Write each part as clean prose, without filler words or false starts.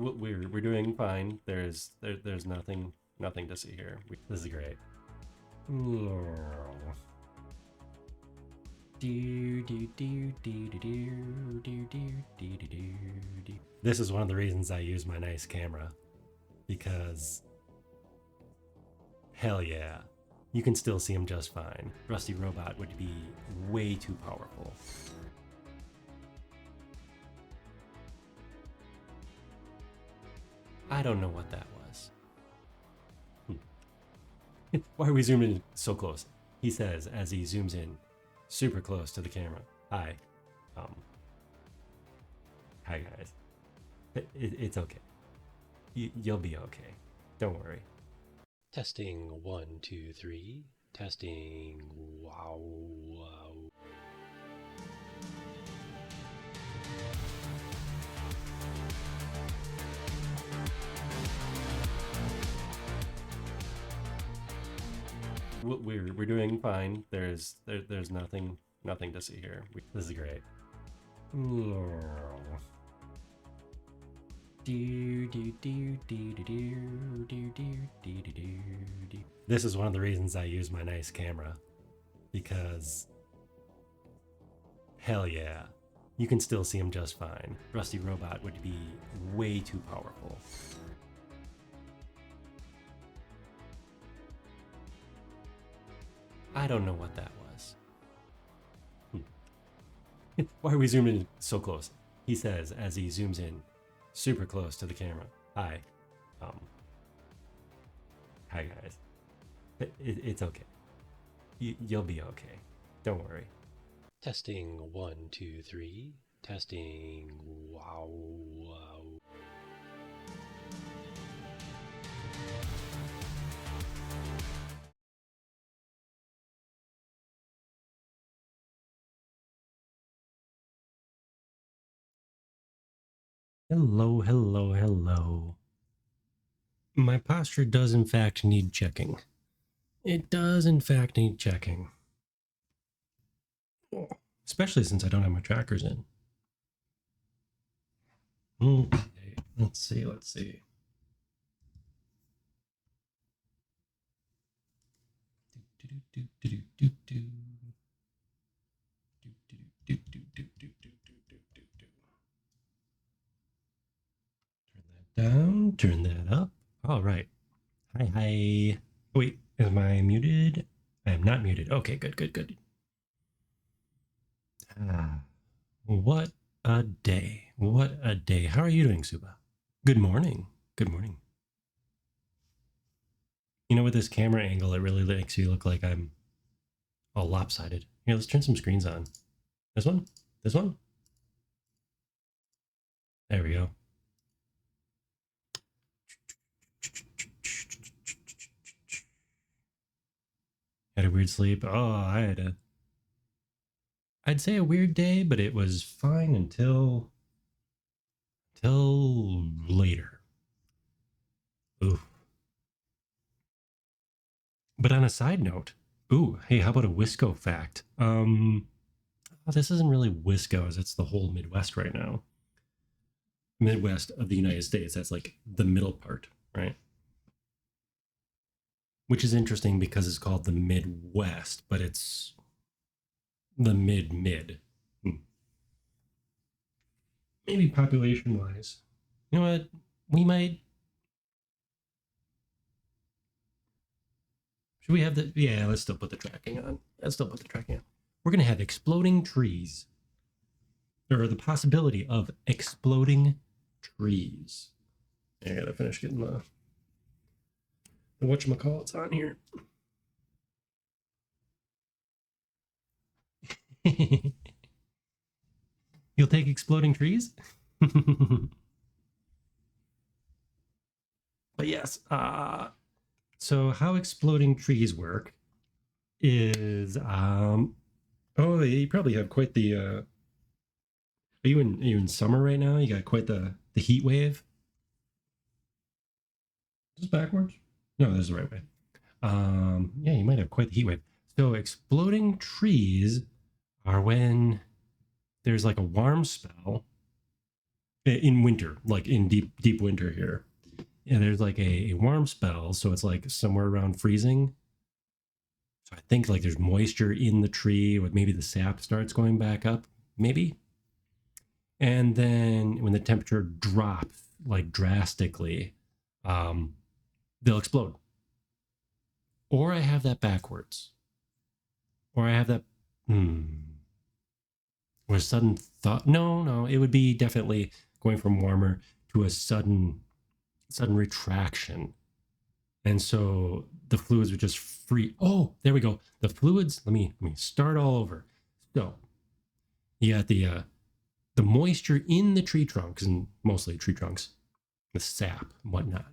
We're doing fine. There's nothing to see here. This is great. This is one of the reasons I use my nice camera, because hell yeah, you can still see him just fine. Rusty Robot would be way too powerful. I don't know what that was. Why are we zooming in so close? He says as he zooms in super close to the camera. Hi. Hi guys. It's okay. You'll be okay. Don't worry. Testing 1, 2, 3. Testing. Wow. We're doing fine. There's nothing to see here. This is great. This is one of the reasons I use my nice camera, because hell yeah, you can still see him just fine. Rusty Robot would be way too powerful. I don't know what that was. Why are we zooming in so close? He says as he zooms in super close to the camera. Hi. Hi guys. It's okay. You'll be okay. Don't worry. Testing 1, 2, 3. Testing. Wow. Hello. My posture does in fact need checking. It does in fact need checking. Especially since I don't have my trackers in. Okay, let's see. Down, turn that up. All right. Hi. Wait, am I muted? I am not muted. Okay, good. What a day. How are you doing, Suba? Good morning. You know, with this camera angle, it really makes you look like I'm all lopsided. Here, let's turn some screens on. This one? There we go. Had a weird sleep. I'd say a weird day, but it was fine until later. Ooh. But on a side note, hey, how about a Wisco fact? This isn't really Wisco, as it's the whole Midwest right now. Midwest of the United States. That's like the middle part, right? Which is interesting because it's called the Midwest, but it's the mid. Maybe population wise. You know what? We might. Should we have the. Yeah, let's still put the tracking on. We're going to have exploding trees. Or the possibility of exploding trees. I gotta finish getting the whatchamacallits on here. You'll take exploding trees? But yes, so how exploding trees work is you probably have quite the are you in summer right now? You got quite the heat wave. Is this backwards? No, this is the right way. Yeah, you might have quite the heat wave. So exploding trees are when there's like a warm spell in winter, like in deep winter here. And there's like a warm spell, so it's like somewhere around freezing. So I think like there's moisture in the tree, or maybe the sap starts going back up, maybe. And then when the temperature drops like drastically, they'll explode. Or I have that backwards. Or I have that. Or a sudden thought. No, it would be definitely going from warmer to a sudden retraction. And so the fluids would just free. Oh, there we go. The fluids. Let me start all over. So you got the moisture in the tree trunks, and mostly tree trunks, the sap and whatnot.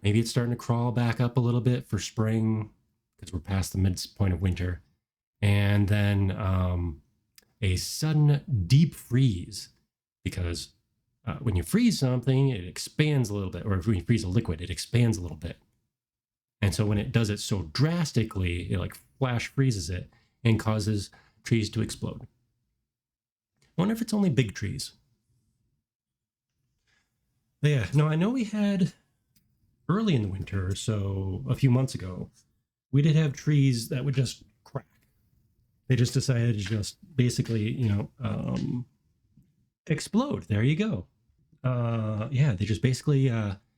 Maybe it's starting to crawl back up a little bit for spring because we're past the midpoint of winter. And then a sudden deep freeze, because when you freeze something, it expands a little bit, or if you freeze a liquid, it expands a little bit. And so when it does it so drastically, it like flash freezes it and causes trees to explode. I wonder if it's only big trees. But yeah, no, I know we had early in the winter, so a few months ago, we did have trees that would just crack. They just decided to just basically, explode. There you go. Yeah, they just basically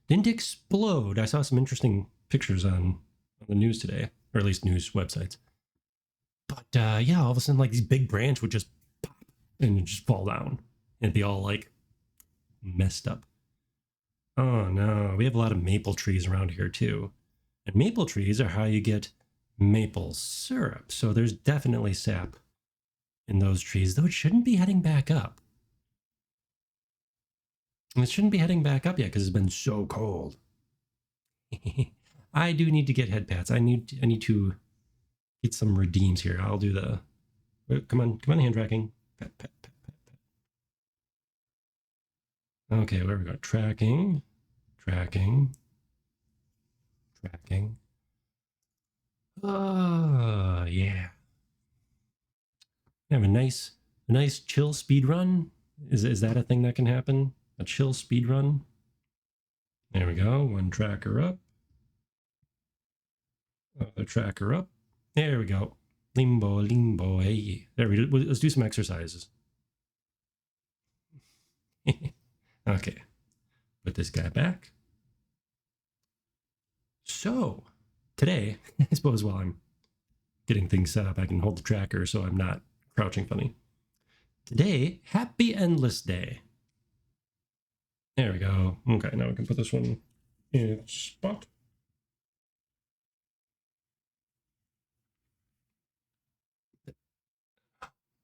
didn't explode. I saw some interesting pictures on the news today, or at least news websites. But yeah, all of a sudden, like these big branch would just pop and just fall down and be all like messed up. Oh no, we have a lot of maple trees around here too. And maple trees are how you get maple syrup. So there's definitely sap in those trees, though it shouldn't be heading back up. And it shouldn't be heading back up yet because it's been so cold. I do need to get head pats. I need to get some redeems here. I'll do the come on, hand tracking. Pat, pat, pat, pat, pat. Okay, where we go? Tracking. Oh yeah. Have a nice chill speed run. Is that a thing that can happen? A chill speed run? There we go. One tracker up. Other tracker up. There we go. Limbo. Hey. There we go. Let's do some exercises. Okay. Put this guy back. So, today, I suppose while I'm getting things set up, I can hold the tracker so I'm not crouching funny. Today, happy Endless Day. There we go. Okay, now we can put this one in its spot.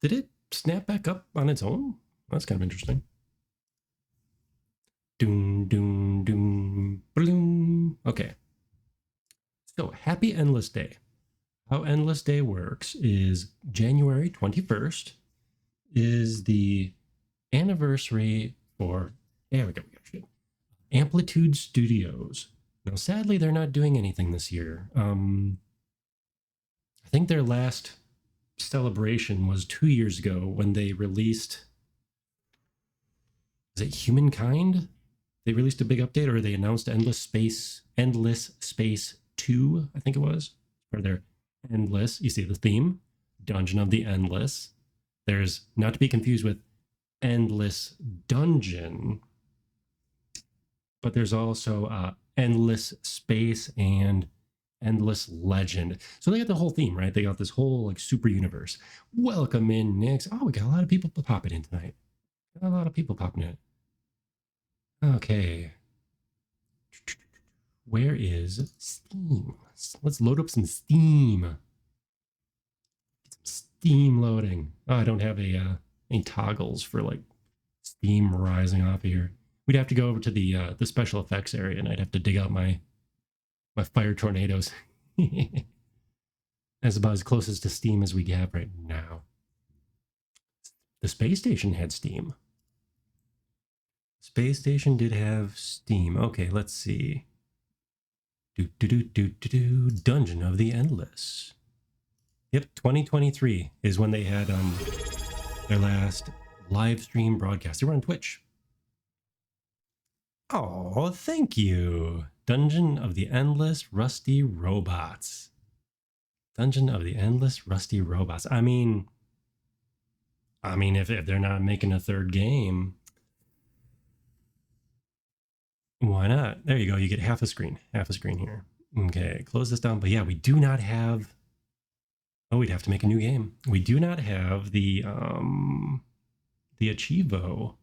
Did it snap back up on its own? That's kind of interesting. Doom, bloom. Okay. So, happy Endless Day. How Endless Day works is January 21st is the anniversary for, there we go, Amplitude Studios. Now, sadly, they're not doing anything this year. I think their last celebration was 2 years ago when they released, is it Humankind? They released a big update, or they announced Endless Space 2, I think it was, or their Endless, you see the theme, Dungeon of the Endless. There's, not to be confused with Endless Dungeon, but there's also Endless Space and Endless Legend. So they got the whole theme, right? They got this whole like super universe. Welcome in next. Oh, we got a lot of people popping in tonight. Got a lot of people popping in. Okay. Where is Steam? Let's load up some Steam. Get some Steam loading. Oh, I don't have any toggles for like steam rising off of here. We'd have to go over to the special effects area, and I'd have to dig out my fire tornadoes. That's about as close as to Steam as we have right now. The space station had Steam. Space station did have Steam. Okay, let's see. Dungeon of the Endless. Yep, 2023 is when they had their last live stream broadcast. We're on Twitch. Oh, thank you. Dungeon of the Endless Rusty Robots. Dungeon of the Endless Rusty Robots. I mean, if they're not making a third game, why not? There you go. You get half a screen here. Okay, close this down. But yeah, we do not have. Oh, we'd have to make a new game. We do not have the Achievo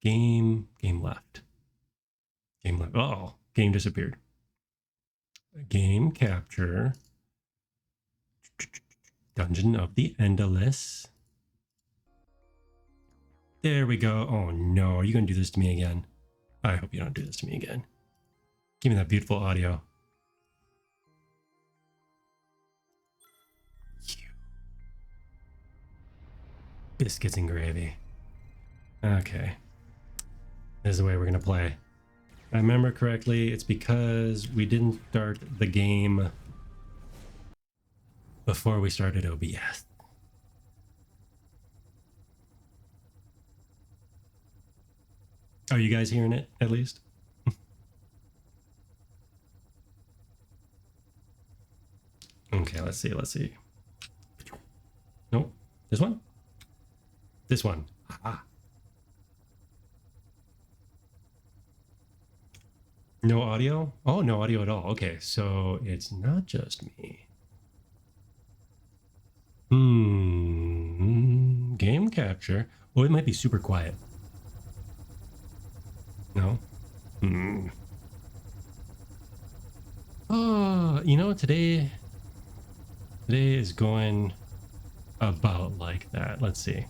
game left. Game left. Oh, game disappeared. Game capture. Dungeon of the Endless. There we go. Oh no, are you gonna do this to me again? I hope you don't do this to me again. Give me that beautiful audio. Biscuits and gravy. Okay. This is the way we're gonna play. If I remember correctly, it's because we didn't start the game before we started OBS. Are you guys hearing it, at least? Okay, let's see. Nope. This one? This one. Ah. No audio? Oh, no audio at all. Okay, so it's not just me. Game capture. Oh, it might be super quiet. No? Oh, you know, today is going about like that. Let's see.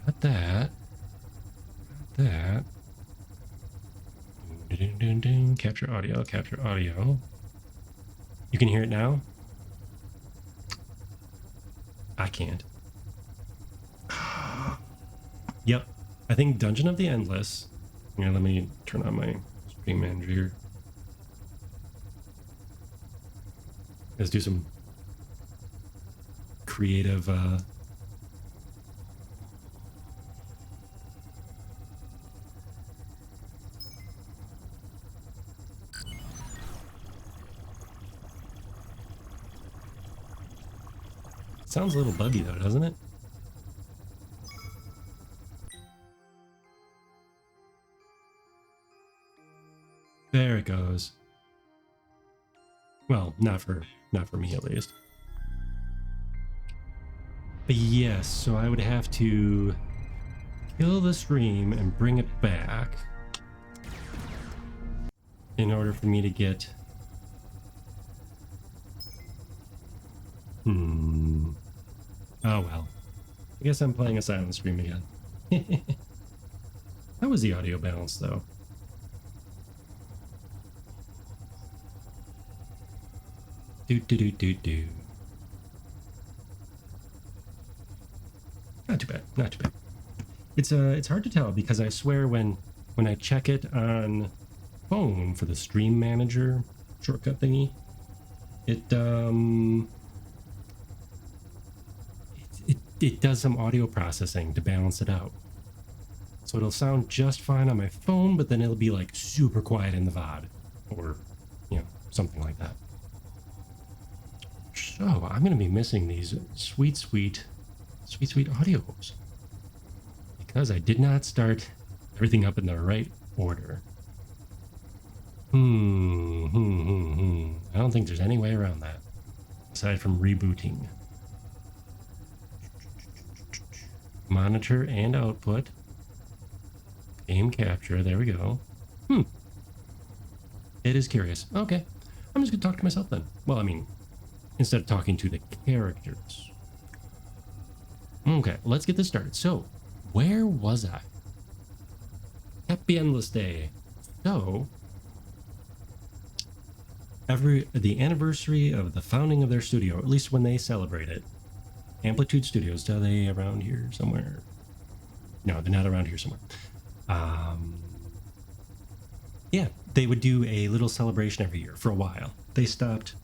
Got that. Capture audio. You can hear it now? I can't. Yep. I think Dungeon of the Endless. Yeah, let me turn on my Stream Manager here. Let's do some creative sounds a little buggy though, doesn't it? There it goes. Well, not for me at least. But yes, so I would have to kill the stream and bring it back in order for me to get oh well. I guess I'm playing a silent stream again. How was the audio balance though? Do. Not too bad. It's hard to tell because I swear when I check it on phone for the Stream Manager shortcut thingy, it does some audio processing to balance it out. So it'll sound just fine on my phone, but then it'll be like super quiet in the VOD or, you know, something like that. So I'm going to be missing these sweet audios because I did not start everything up in the right order. I don't think there's any way around that aside from rebooting. Monitor and output. Game capture. There we go. It is curious. Okay. I'm just going to talk to myself then. Well, I mean, instead of talking to the characters. Okay, let's get this started. So, where was I? Happy Endless Day. So, the anniversary of the founding of their studio, at least when they celebrate it. Amplitude Studios, are they around here somewhere? No, they're not around here somewhere. Yeah, they would do a little celebration every year for a while. They stopped.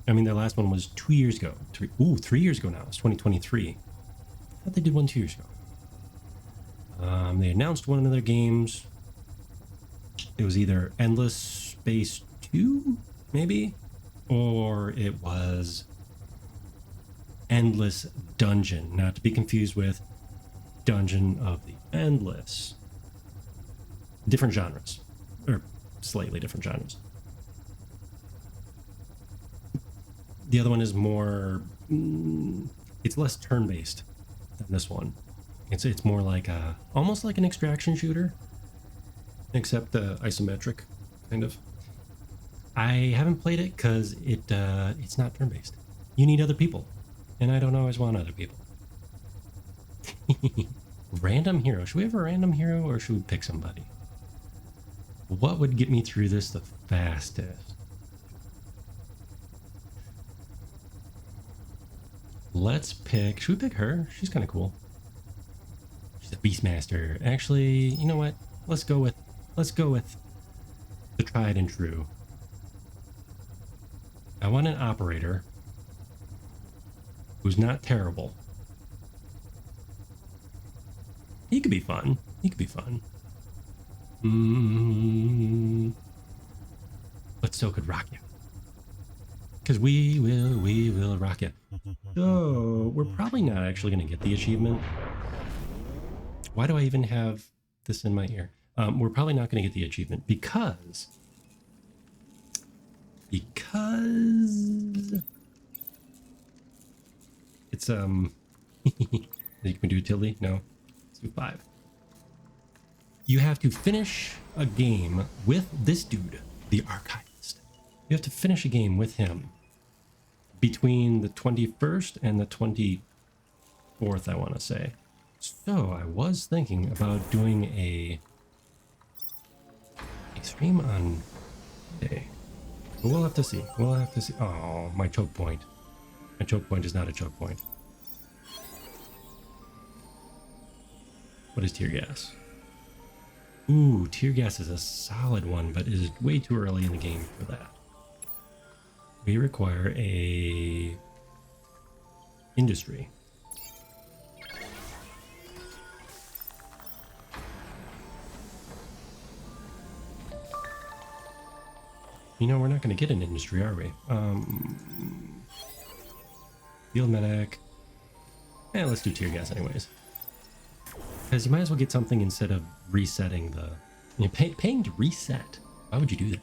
I mean, their last one was 2 years ago. 3 years ago now. It's 2023. I thought they did one 2 years ago. They announced one of their games. It was either Endless Space 2, maybe, or it was Endless Dungeon, not to be confused with Dungeon of the Endless. Different genres, or slightly different genres. The other one is more, it's less turn-based than this one. It's more like almost like an extraction shooter, except isometric, kind of. I haven't played it because it's not turn-based. You need other people, and I don't always want other people. Random hero. Should we have a random hero, or should we pick somebody? What would get me through this the fastest? Let's pick... Should we pick her? She's kind of cool. She's a Beastmaster. Actually, you know what? Let's go with the tried and true. I want an operator who's not terrible. He could be fun. He could be fun. But so could Rakia. Because we will rock you. So we're probably not actually going to get the achievement. Why do I even have this in my ear? We're probably not going to get the achievement because it's you can do utility. No, let's do 5. You have to finish a game with this dude, the archivist. You have to finish a game with him between the 21st and the 24th, I want to say. So I was thinking about doing a stream on day. But we'll have to see. We'll have to see. Oh, my choke point. My choke point is not a choke point. What is tear gas? Ooh, tear gas is a solid one, but it is way too early in the game for that. We require a industry. You know, we're not going to get an industry, are we? Field medic. Let's do tear gas anyways. Because you might as well get something instead of resetting the... You know, paying to reset. Why would you do that?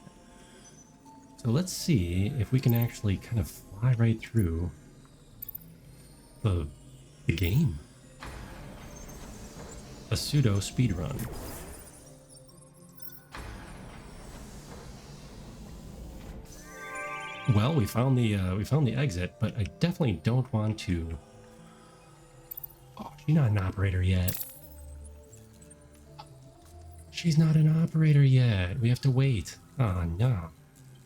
So let's see if we can actually kind of fly right through the game. A pseudo speedrun. Well, we found the exit, but I definitely don't want to. Oh, she's not an operator yet. She's not an operator yet. We have to wait. Oh no.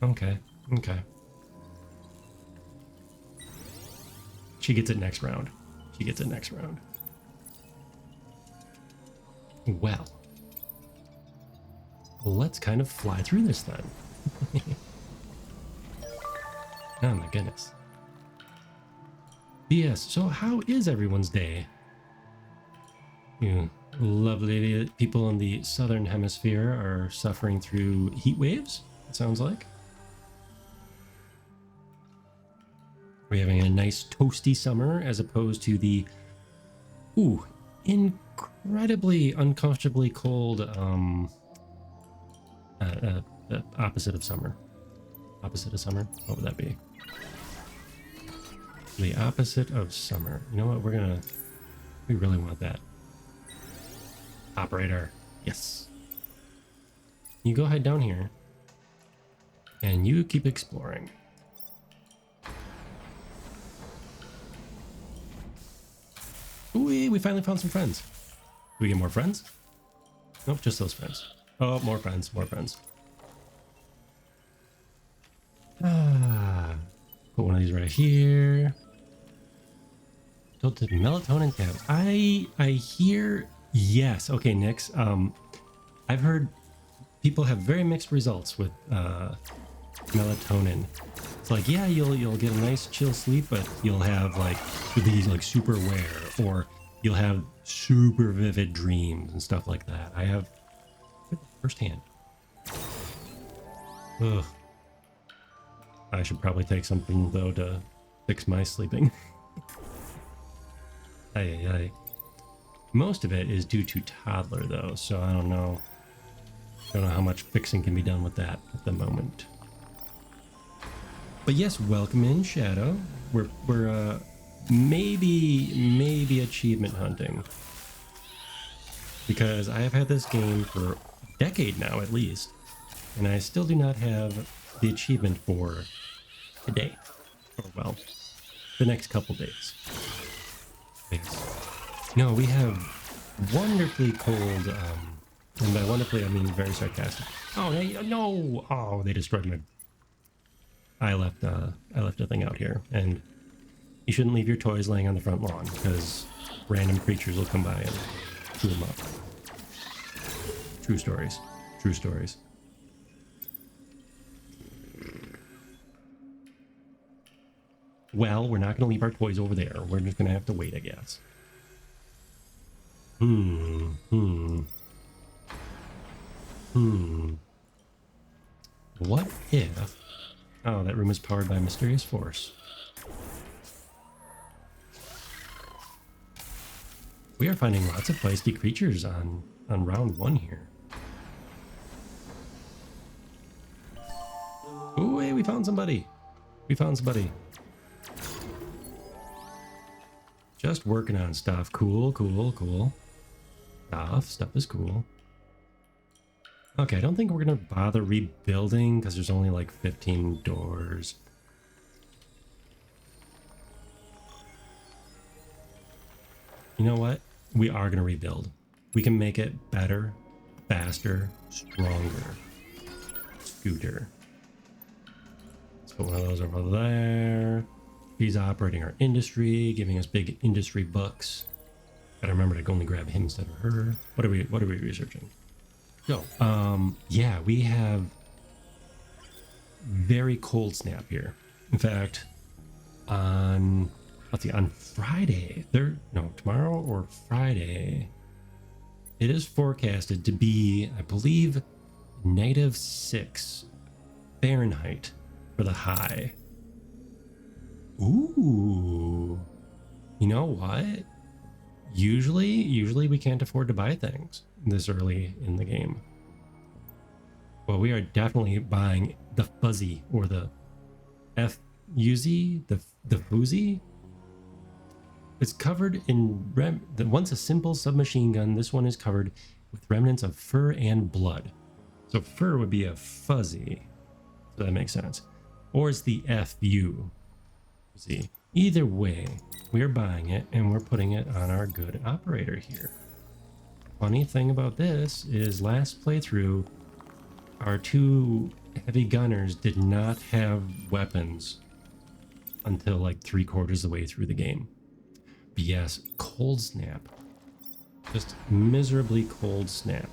Okay. Okay. She gets it next round. She gets it next round. Well, let's kind of fly through this then. Oh my goodness. Yes, so how is everyone's day? You lovely people in the southern hemisphere are suffering through heat waves, it sounds like. We're having a nice toasty summer as opposed to the incredibly uncomfortably cold opposite of summer. Opposite of summer? What would that be? The opposite of summer. You know what? We really want that. Operator. Yes. You go ahead down here and you keep exploring. Ooh, we finally found some friends. Do we get more friends? Nope, just those friends. Oh, more friends, more friends. Put one of these right here. Tilted melatonin tab. I hear yes. Okay, Nyx. I've heard people have very mixed results with melatonin. It's like, yeah, you'll get a nice chill sleep, but you'll have like these like super wear, or you'll have super vivid dreams and stuff like that. I have firsthand. Ugh. I should probably take something though to fix my sleeping. Aye. Most of it is due to toddler though, so I don't know. Don't know how much fixing can be done with that at the moment. But yes, welcome in, Shadow. We're maybe achievement hunting, because I have had this game for a decade now at least, and I still do not have the achievement for today, or well, the next couple days. No, we have wonderfully cold, and by wonderfully I mean very sarcastic. Oh no! Oh, they destroyed my. I left a thing out here, and you shouldn't leave your toys laying on the front lawn because random creatures will come by and chew them up. True stories. True stories. Well, we're not going to leave our toys over there. We're just going to have to wait, I guess. What if... Oh, that room is powered by a mysterious force. We are finding lots of feisty creatures on round one here. Ooh, hey, we found somebody. We found somebody. Just working on stuff. Cool. Stuff is cool. Okay, I don't think we're gonna bother rebuilding because there's only like 15 doors. You know what? We are gonna rebuild. We can make it better, faster, stronger. Scooter. Let's put one of those over there. He's operating our industry, giving us big industry bucks. Gotta remember to only grab him instead of her. What are we researching? So, yeah, we have very cold snap here. In fact, on Friday, tomorrow or Friday, it is forecasted to be, I believe, -6 Fahrenheit for the high. Ooh, you know what? Usually we can't afford to buy things this early in the game. Well, we are definitely buying the fuzzy, or the FUZ, the fuzzy. It's covered in once a simple submachine gun, this one is covered with remnants of fur and blood. So fur would be a fuzzy, so that makes sense. Or it's the FU. See, either way, we're buying it and we're putting it on our good operator here. Funny thing about this is last playthrough, our two heavy gunners did not have weapons until like 3/4 of the way through the game. But yes, cold snap. Just miserably cold snap.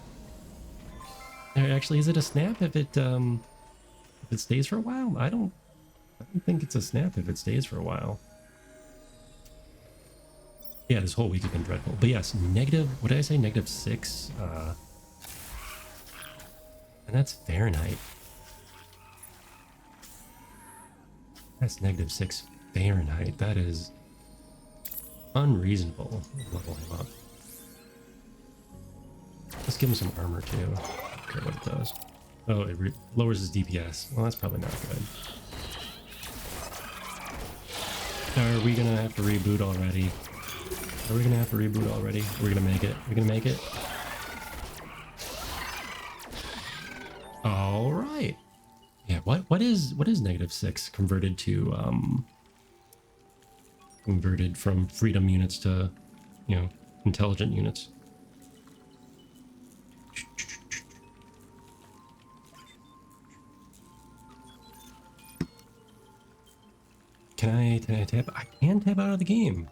Actually, is it a snap if it stays for a while? I don't think it's a snap if it stays for a while. Yeah, this whole week has been dreadful. But yes, what did I say? -6? And that's Fahrenheit. That's -6 Fahrenheit. That is unreasonable. Level him up. Let's give him some armor too. I don't care what it does. Oh, it lowers his DPS. Well, that's probably not good. Are we gonna have to reboot already? We're gonna make it. We're gonna make it. All right. Yeah. What is -6 converted to converted from freedom units to, intelligent units? Can I tap? I can tap out of the game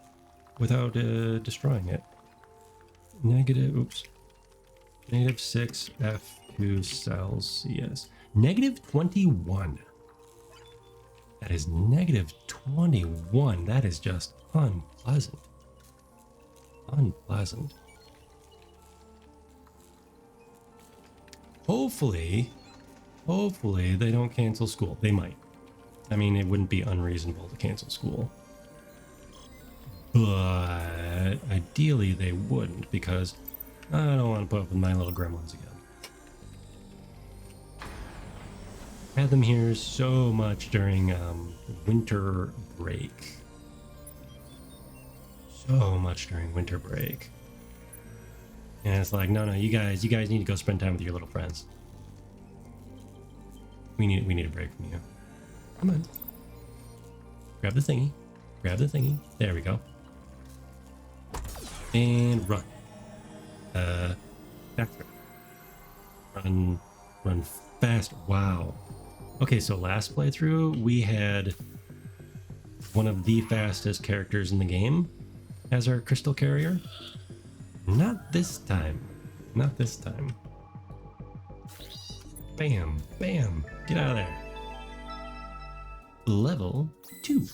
without destroying it. -6 F2 cells CS. -21. That is -21. That is just unpleasant. Unpleasant. Hopefully they don't cancel school. They might. I mean, it wouldn't be unreasonable to cancel school. But ideally they wouldn't, because I don't want to put up with my little gremlins again. Had them here so much during winter break. So much during winter break. And it's like, no, you guys need to go spend time with your little friends. We need a break from you. Come on. Grab the thingy. Grab the thingy. There we go. And run. Faster. Run fast. Wow. Okay, so last playthrough, we had one of the fastest characters in the game as our crystal carrier. Not this time. Not this time. Bam, bam. Get out of there. Level 2.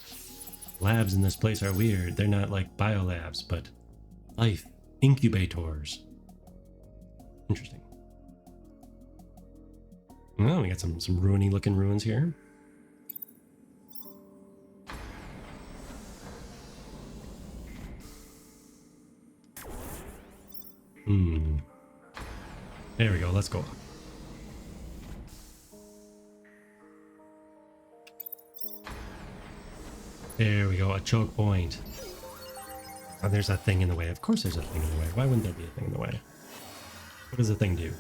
Labs in this place are weird. They're not like biolabs, but life incubators. Interesting. Well, we got some ruiny looking ruins here. There we go. Let's go up. There we go. A choke point. Oh, there's that thing in the way. Of course there's a thing in the way. Why wouldn't there be a thing in the way? What does the thing do?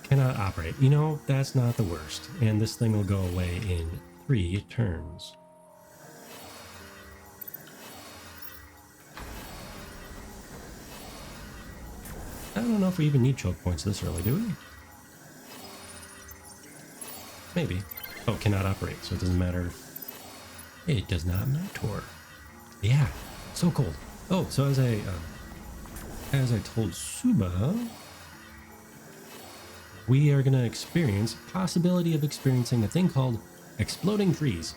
Cannot operate. You know, that's not the worst. And this thing will go away in 3 turns. I don't know if we even need choke points this early, do we? Maybe. Oh, cannot operate, so it doesn't matter. It does not matter. Yeah, so cold. Oh, so as I told Suba, we are gonna experience possibility of experiencing a thing called exploding trees.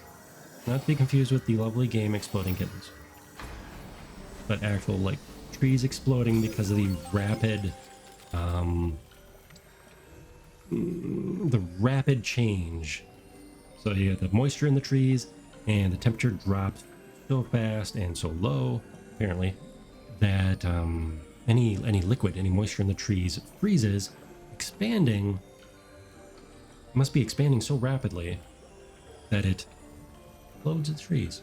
Not to be confused with the lovely game Exploding Kittens, but actual like trees exploding because of the rapid change. So you get the moisture in the trees, and the temperature drops so fast and so low, apparently, that any liquid, any moisture in the trees freezes, expanding. It must be expanding so rapidly that it explodes the trees.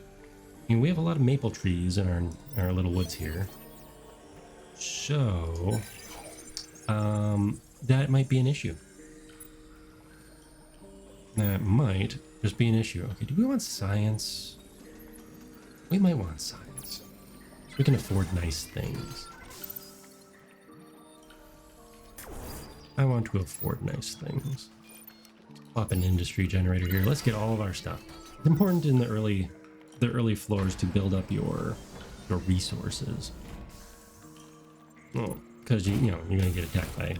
I mean, we have a lot of maple trees in our little woods here. So, that might be an issue. That might just be an issue. Okay, do we want science? We might want science. So we can afford nice things. I want to afford nice things. Pop an industry generator here. Let's get all of our stuff. It's important in the early floors to build up your resources. Oh, because you know you're gonna get attacked by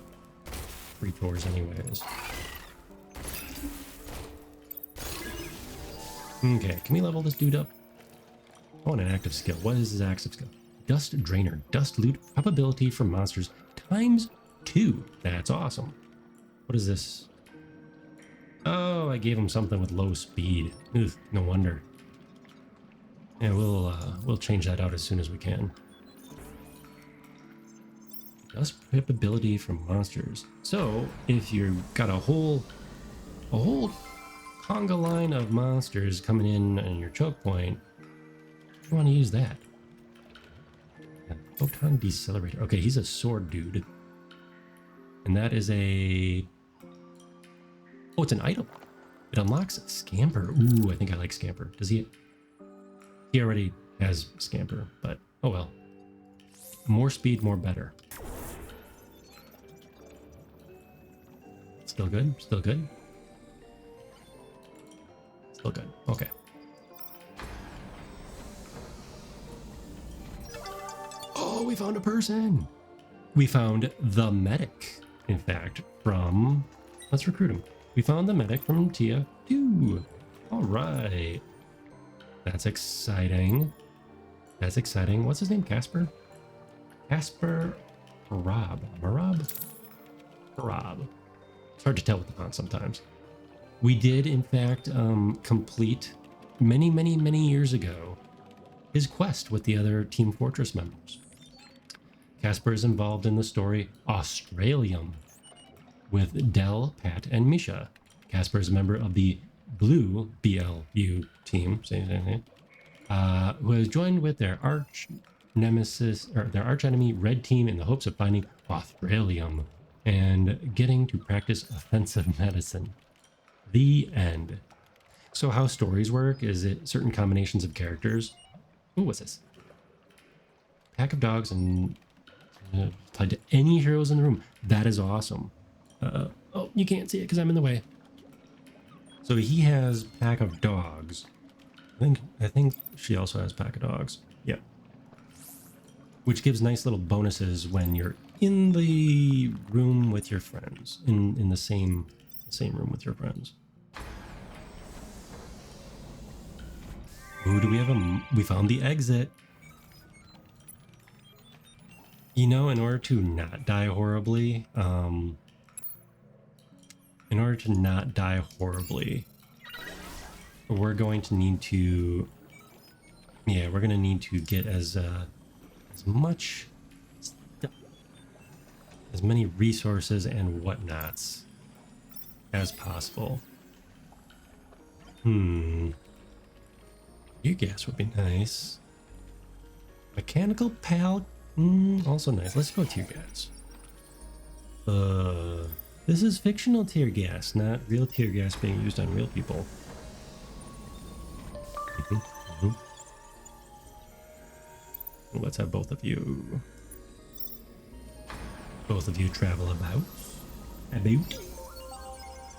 3 floors anyways. Okay, can we level this dude up? I want an active skill. What is his active skill? Dust Drainer. Dust loot probability for monsters times 2. That's awesome. What is this? Oh, I gave him something with low speed. Ugh, no wonder. Yeah, we'll change that out as soon as we can. Dust probability from monsters. So if you've got a whole conga line of monsters coming in on your choke point, you want to use that. Yeah, photon decelerator. Okay, he's a sword dude. And that is a... Oh, it's an item. It unlocks Scamper. Ooh, I think I like Scamper. Does he... He already has Scamper, but oh well. More speed, more better. Still good? Still good? Still good. Okay. Oh, we found a person! We found the medic, in fact, from... Let's recruit him. We found the medic from Tia 2. Alright. That's exciting. That's exciting. What's his name? Casper? Casper Marab. It's hard to tell with the font sometimes. We did, in fact, complete many years ago his quest with the other Team Fortress members. Casper is involved in the story Australium with Del, Pat, and Misha. Casper is a member of the Blue BLU team, who has joined with their arch nemesis or their arch enemy Red Team in the hopes of finding Australium and getting to practice offensive medicine. The end. So how stories work is it certain combinations of characters. What's this? Pack of dogs and tied to any heroes in the room. That is awesome. Oh, you can't see it because I'm in the way. So he has pack of dogs. I think she also has pack of dogs. Yeah. Which gives nice little bonuses when you're in the room with your friends. In the same room with your friends. Ooh, do we have we found the exit. You know, in order to not die horribly, we're going to need to, we're going to need to get as many resources and whatnots as possible. Your gas would be nice. Mechanical pal, also nice. Let's go tear gas. This is fictional tear gas, not real tear gas being used on real people. Let's have both of you travel about.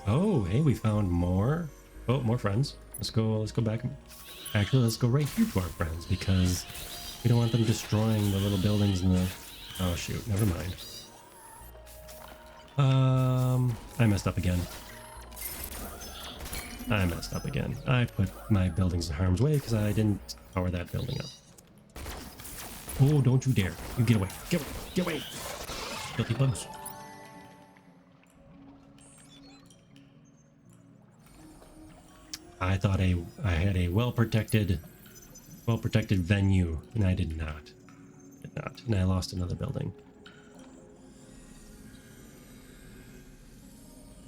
Oh, hey, we found more. Oh, more friends. Let's go back. Actually, let's go right here to our friends because we don't want them destroying the little buildings in the... Oh, shoot. Never mind. I messed up again. I put my buildings in harm's way because I didn't power that building up. Oh, don't you dare. You get away. Get away. Get away. Filthy bugs. I thought I had a well-protected venue, and I did not. And I lost another building.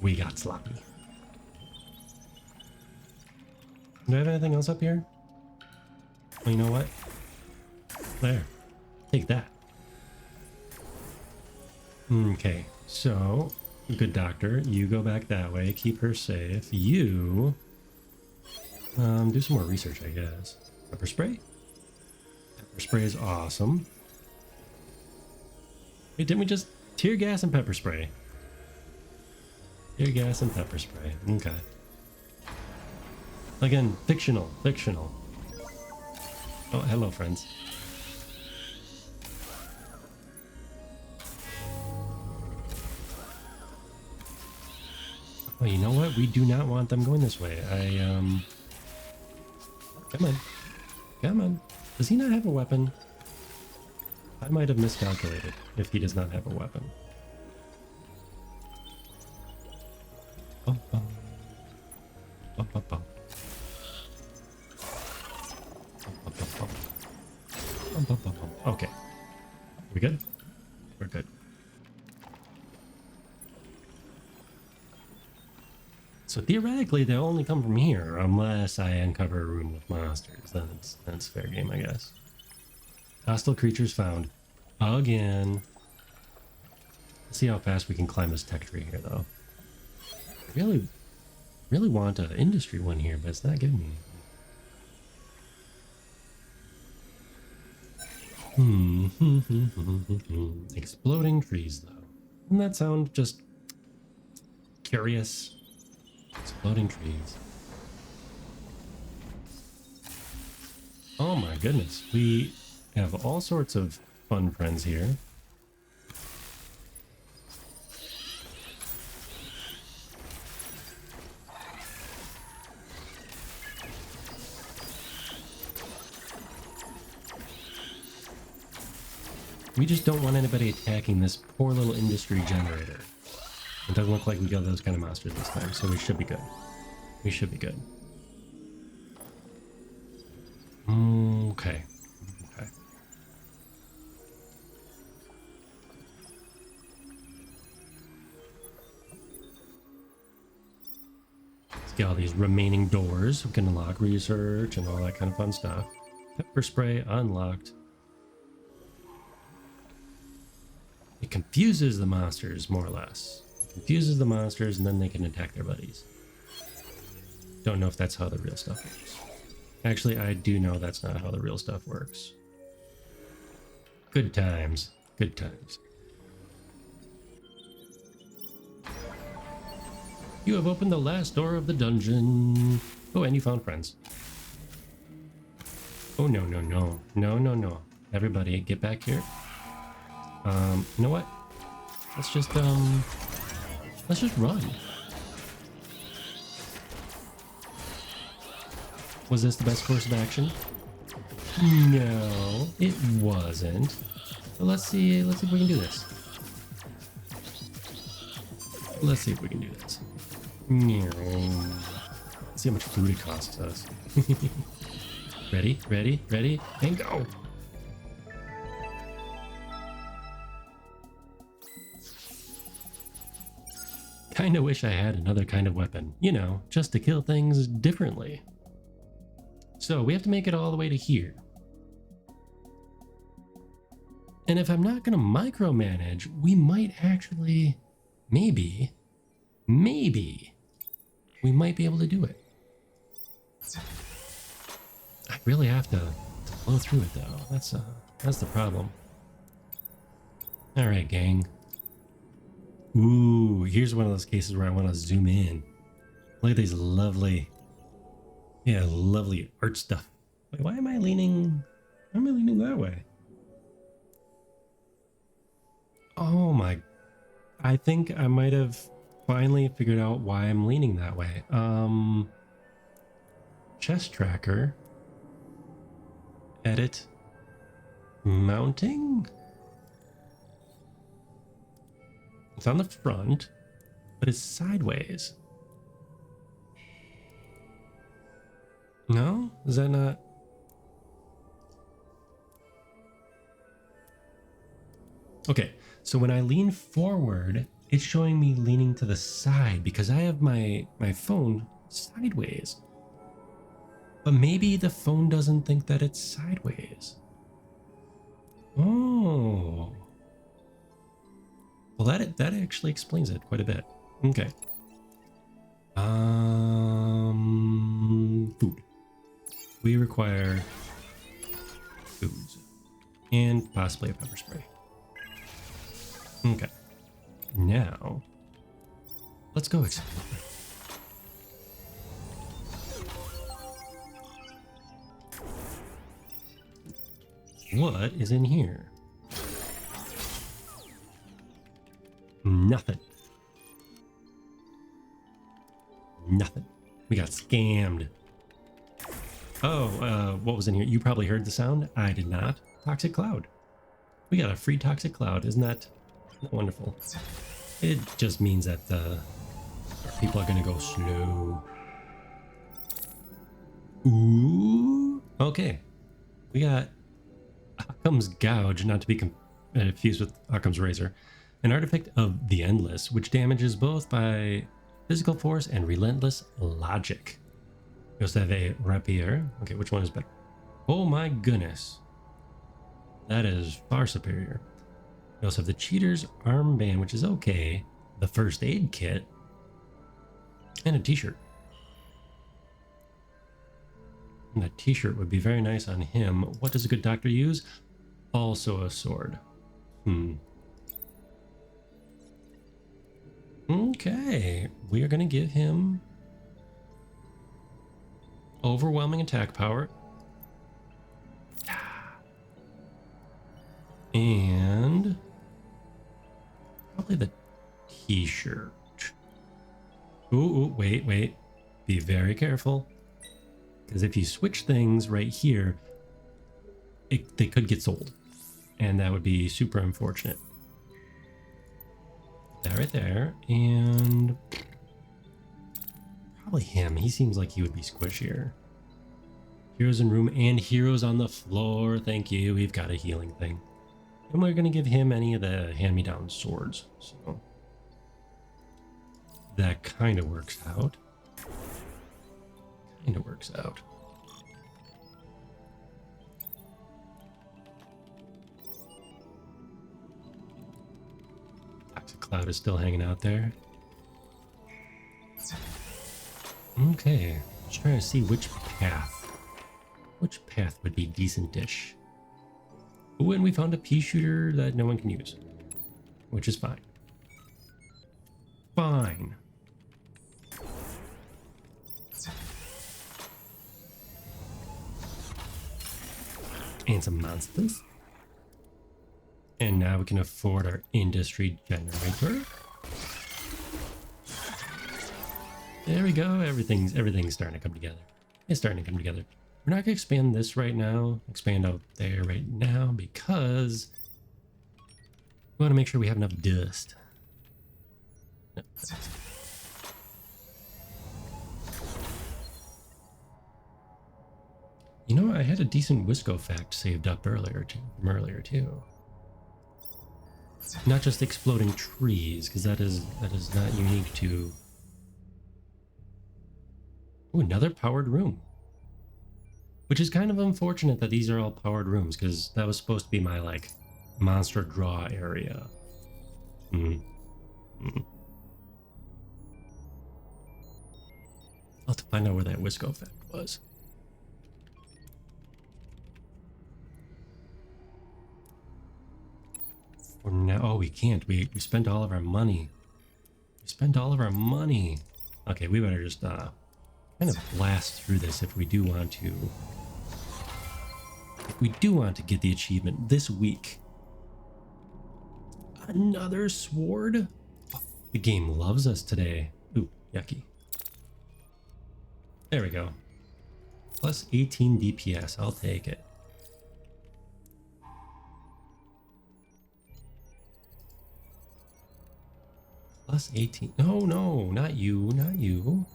We got sloppy. Do I have anything else up here? Well, you know what? There. Take that. Okay, so, good doctor, you go back that way, keep her safe. You... do some more research, I guess. Pepper spray? Pepper spray is awesome. Wait, didn't we just... Tear gas and pepper spray? Tear gas and pepper spray. Okay. Again, fictional. Oh, hello, friends. Well, you know what? We do not want them going this way. Come on. Does he not have a weapon? I might have miscalculated if he does not have a weapon. Bum, bum. Bum, bum, bum. Bum, bum, bum, bum. Bum, bum, bum, bum. Okay. We good? We're good. So theoretically, they'll only come from here unless I uncover a room with monsters. That's fair game, I guess. Hostile creatures found. Again. Let's see how fast we can climb this tech tree here, though. I really want an industry one here, but it's not giving me anything. Exploding trees, though. Doesn't that sound just curious? Exploding trees. Oh my goodness. We have all sorts of fun friends here. We just don't want anybody attacking this poor little industry generator. It doesn't look like we got those kind of monsters this time, so we should be good. We should be good. Okay. Okay. Let's get all these remaining doors. We can unlock research and all that kind of fun stuff. Pepper spray unlocked. It confuses the monsters, more or less. It confuses the monsters, and then they can attack their buddies. Don't know if that's how the real stuff works. Actually, I do know that's not how the real stuff works. Good times. Good times. You have opened the last door of the dungeon. Oh, and you found friends. Oh, no, no, no. No, no, no. Everybody, get back here. You know what? Let's just run. Was this the best course of action? No, it wasn't. But let's see if we can do this. Let's see if we can do this. Let's see how much food it costs us. Ready, ready, ready, and go! Kinda wish I had another kind of weapon, you know, just to kill things differently. So we have to make it all the way to here. And if I'm not gonna micromanage, we might actually, maybe, we might be able to do it. I really have to blow through it though. That's the problem. All right, gang. Ooh, here's one of those cases where I want to zoom in. Look at these lovely, lovely art stuff. Wait, why am I leaning that way? Oh my, I think I might have finally figured out why I'm leaning that way. Chest tracker. Edit. Mounting? It's on the front, but it's sideways. No? Is that not? Okay, so when I lean forward, it's showing me leaning to the side because I have my phone sideways. But maybe the phone doesn't think that it's sideways. Oh. Well, that actually explains it quite a bit. Okay. Food. We require foods and possibly a pepper spray. Okay. Now, let's go explore. What is in here? Nothing. Nothing. We got scammed. Oh, what was in here? You probably heard the sound. I did not. Toxic cloud. We got a free toxic cloud. Isn't that wonderful? It just means that people are going to go slow. Ooh. Okay. We got Occam's Gouge, not to be confused with Occam's Razor. An artifact of the Endless, which damages both by physical force and relentless logic. We also have a Rapier. Okay, which one is better? Oh my goodness. That is far superior. We also have the Cheater's Armband, which is okay. The First Aid Kit. And a t-shirt. And that t-shirt would be very nice on him. What does a good doctor use? Also a sword. Okay, we are going to give him overwhelming attack power. And probably the t-shirt. Ooh, wait. Be very careful. Because if you switch things right here, they could get sold. And that would be super unfortunate. That right there. And probably him. He seems like he would be squishier. Heroes in room and heroes on the floor. Thank you. We've got a healing thing. And we're going to give him any of the hand-me-down swords. So that kind of works out. Kind of works out. Toxic Cloud is still hanging out there. Okay. Just trying to see which path. Which path would be decent-ish. Ooh, and we found a pea shooter that no one can use. Which is fine. Fine. And some monsters. And now we can afford our industry generator. There we go. Everything's starting to come together. It's starting to come together. We're not going to expand this right now. Expand out there right now because we want to make sure we have enough dust. No. You know, I had a decent Wisco fact saved up earlier too. Not just exploding trees, because that is not unique to. Ooh, another powered room. Which is kind of unfortunate that these are all powered rooms, because that was supposed to be my, like, monster draw area. I'll have to find out where that Wisco effect was. For now, oh, we can't. We spent all of our money. We spent all of our money. Okay, we better just, kind of blast through this if we do want to. If we do want to get the achievement this week. Another sword? Oh, the game loves us today. Ooh, yucky. There we go. Plus 18 DPS. I'll take it. Plus 18. No, not you, not you.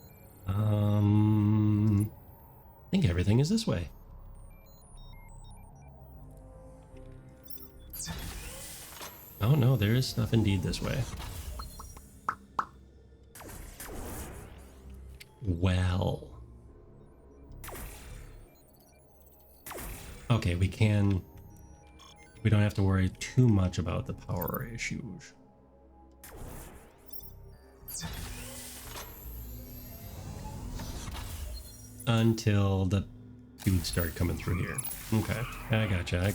I think everything is this way. Oh no, there is stuff indeed this way. Well. Okay, we don't have to worry too much about the power issues. Until the dudes start coming through here. Okay, I gotcha.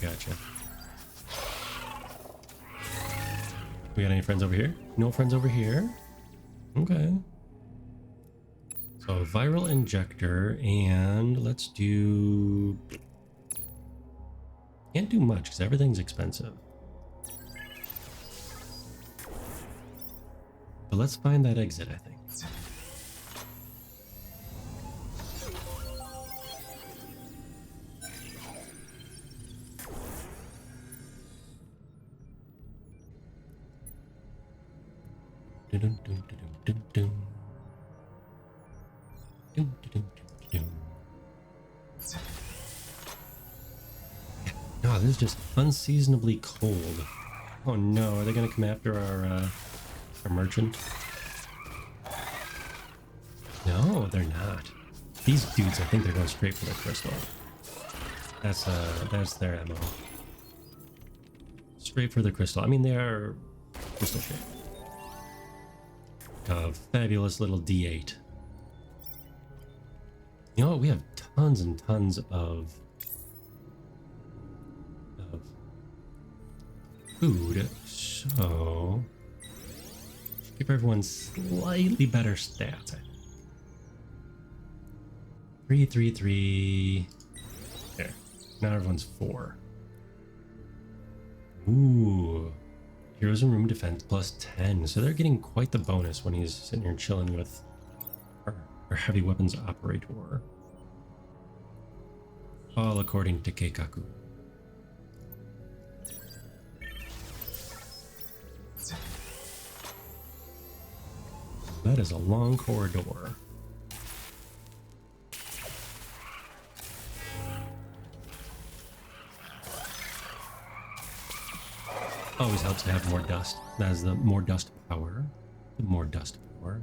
We got any friends over here? No friends over here? Okay. So viral injector, and let's do... Can't do much because everything's expensive. But let's find that exit, I think. No, this is just unseasonably cold. Oh no, are they gonna come after our merchant? No, they're not. These dudes, I think they're going straight for the crystal. That's their MO. Straight for the crystal. I mean, they are crystal shaped. A fabulous little D8. You know what? We have tons and tons of food, so give everyone slightly better stats. 3, 3, 3. There. Now everyone's 4. Ooh. Heroes in room defense plus 10. So they're getting quite the bonus when he's sitting here chilling with our heavy weapons operator. All according to Keikaku. that is a long corridor. Always helps to have more dust. That is the more dust power. The more dust power.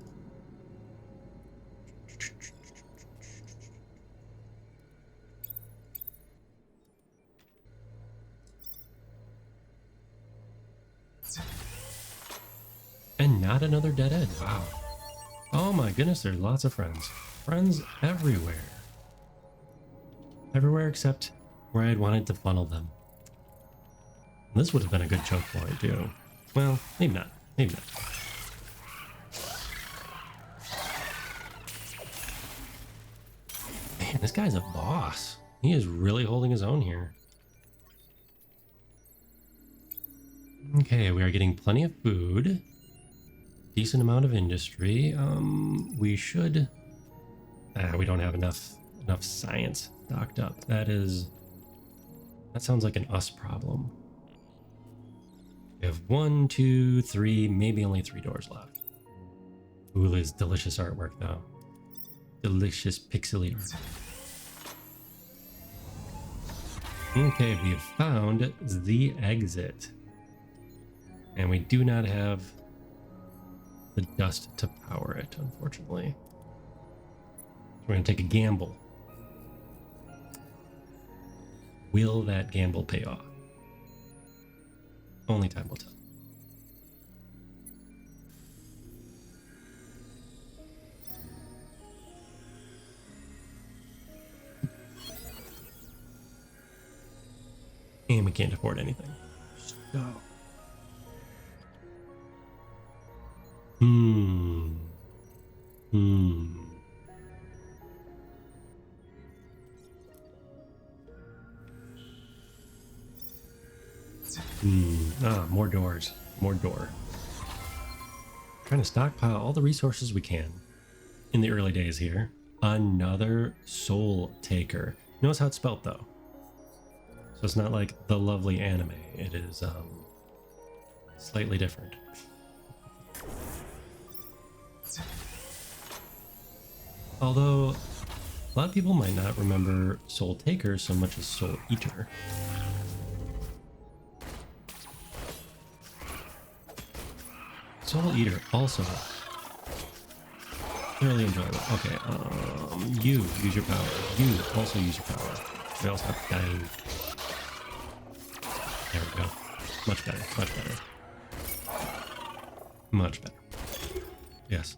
And not another dead end. Wow. Oh my goodness, there's lots of friends. Friends everywhere. Everywhere except where I'd wanted to funnel them. This would have been a good choke point too. Well, maybe not. Maybe not. Man, this guy's a boss. He is really holding his own here. Okay, we are getting plenty of food. Decent amount of industry. We should... we don't have enough science stocked up. That sounds like an us problem. We have 1, 2, 3, maybe only 3 doors left. Ooh, this delicious artwork though. Delicious pixely art. Okay, we have found the exit. And we do not have the dust to power it, unfortunately. We're going to take a gamble. Will that gamble pay off? Only time will tell. And we can't afford anything. So. More doors. More door. Trying to stockpile all the resources we can in the early days here. Another soul taker. Notice how it's spelt though. So it's not like the lovely anime. It is slightly different. Although a lot of people might not remember Soul Taker so much as Soul Eater. Soul Eater also fairly enjoyable. Okay, you use your power. You also use your power. We also have dying. There we go. Much better. Much better. Much better. Yes.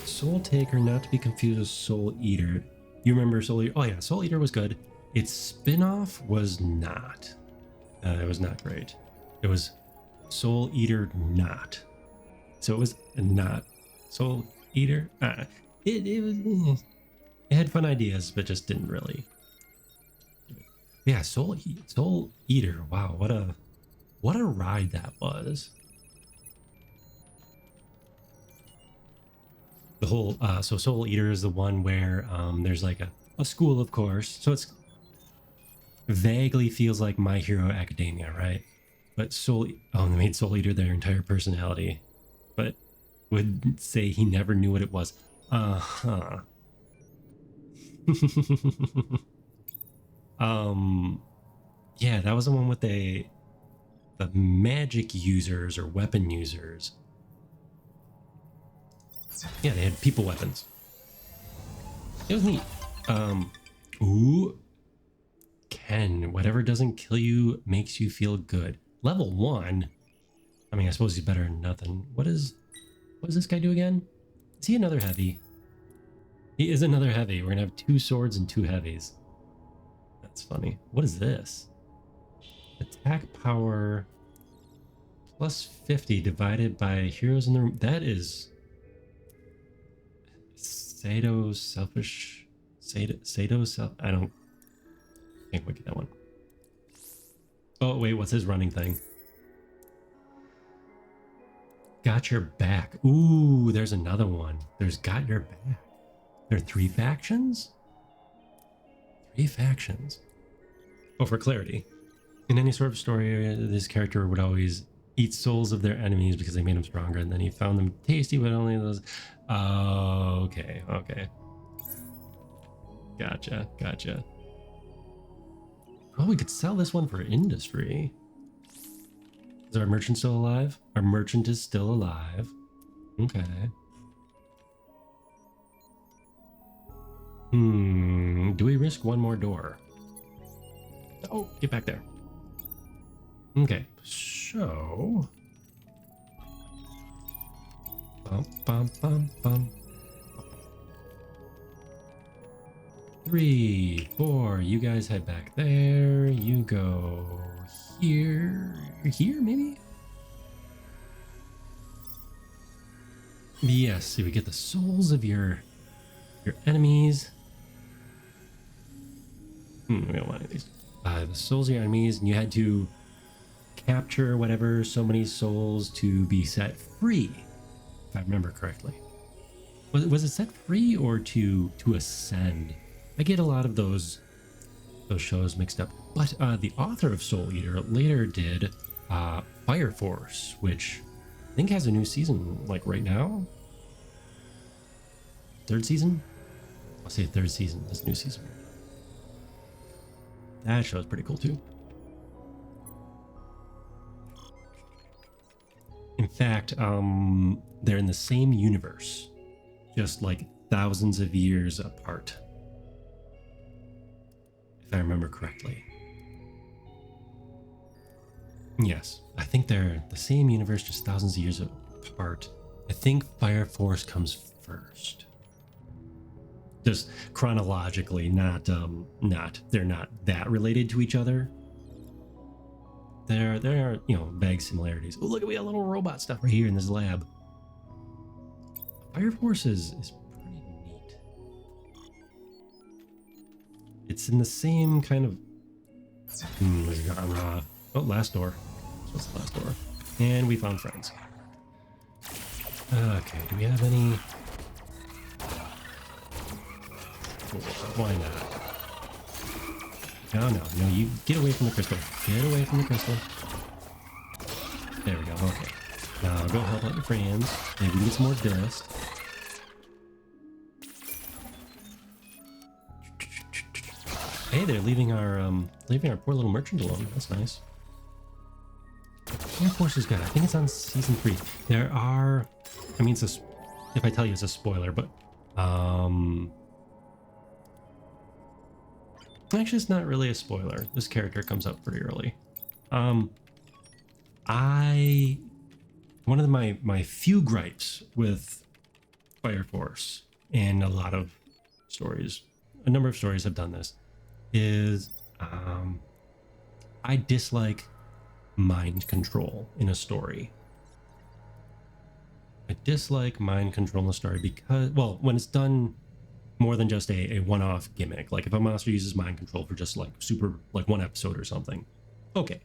Soul Taker, not to be confused with Soul Eater. You remember Soul Eater? Oh yeah, Soul Eater was good. Its spin-off was not. It was not great. It was Soul Eater not. So it was not Soul Eater. It had fun ideas, but just didn't really. Yeah, Soul Eater. Wow, what a ride that was. The whole so Soul Eater is the one where there's like a school, of course. So it's vaguely feels like My Hero Academia, right? But they made Soul Eater their entire personality, but would say he never knew what it was. Yeah, that was the one with the magic users or weapon users. Yeah, they had people weapons. It was neat. Ooh. Ken, whatever doesn't kill you makes you feel good. Level 1. I mean, I suppose he's better than nothing. What does this guy do again? Is he another heavy? He is another heavy. We're gonna have 2 swords and 2 heavies. That's funny. What is this? Attack power plus 50 divided by heroes in the room. That is Sato selfish. Sato self. I can't quite get that one. Oh wait, what's his running thing? Got your back. Ooh, there's another one. There's got your back. There are 3 factions? 3 factions. Oh, for clarity. In any sort of story, this character would always eat souls of their enemies because they made them stronger, and then he found them tasty, but only those. Oh, okay, okay. Gotcha. Oh, we could sell this one for industry. Is our merchant still alive? Our merchant is still alive. Okay. Do we risk one more door? Oh, get back there. Okay, so... Bum. 3, 4, you guys head back there. You go here. Here, maybe? Yes, so we get the souls of your enemies. We don't want any of these. The souls of your enemies, and you had to capture whatever so many souls to be set free, if I remember correctly. Was it set free or to ascend? I get a lot of those shows mixed up. But the author of Soul Eater later did Fire Force, which I think has a new season, like right now. 3rd season? I'll say 3rd season. This new season. That show is pretty cool too. In fact, they're in the same universe, just like thousands of years apart, if I remember correctly. Yes, I think they're the same universe, just thousands of years apart. I think Fire Force comes first. Just chronologically, they're not that related to each other. There are, vague similarities. Oh, look, we got little robot stuff right here in this lab. Fire Force is pretty neat. It's in the same kind of genre. Oh, last door. What's the last door? And we found friends. Okay, do we have any? Why not? No, you get away from the crystal. Get away from the crystal. There we go, okay. Now go help out your friends. Maybe we can get some more dust. Hey, they're leaving our poor little merchant alone. That's nice. Air Force is good. I think it's on season 3. There are, if I tell you it's a spoiler, but actually, it's not really a spoiler. This character comes up pretty early. One of my few gripes with Fire Force, and a number of stories have done this, is I dislike mind control in a story. I dislike mind control in a story because, well, when it's done more than just a one-off gimmick. Like if a monster uses mind control for just like one episode or something. Okay.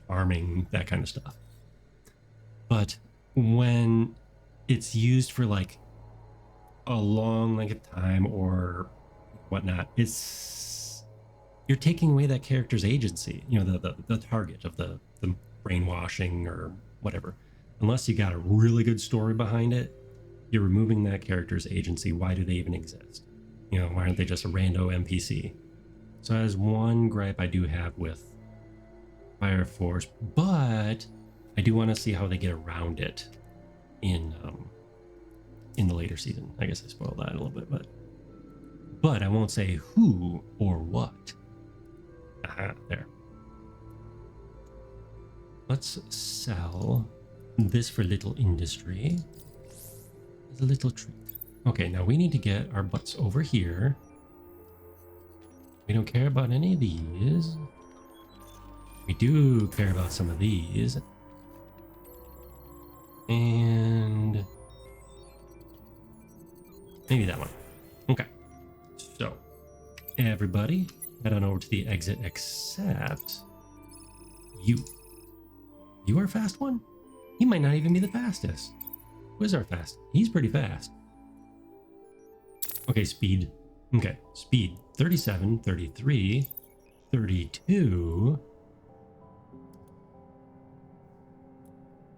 Charming, that kind of stuff. But when it's used for like a long length of time or whatnot, you're taking away that character's agency, the target of the brainwashing or whatever. Unless you got a really good story behind it, you're removing that character's agency. Why do they even exist? Why aren't they just a rando NPC? So that is one gripe I do have with Fire Force, but I do want to see how they get around it in the later season. I guess I spoiled that a little bit, but I won't say who or what. There. Let's sell this for little industry. As a little treat. Okay, now we need to get our butts over here. We don't care about any of these. We do care about some of these. And maybe that one. Okay. So, everybody, head on over to the exit, except you. You are a fast one? He might not even be the fastest. Who is our fast? He's pretty fast. Okay, speed. Okay, speed. 37, 33, 32.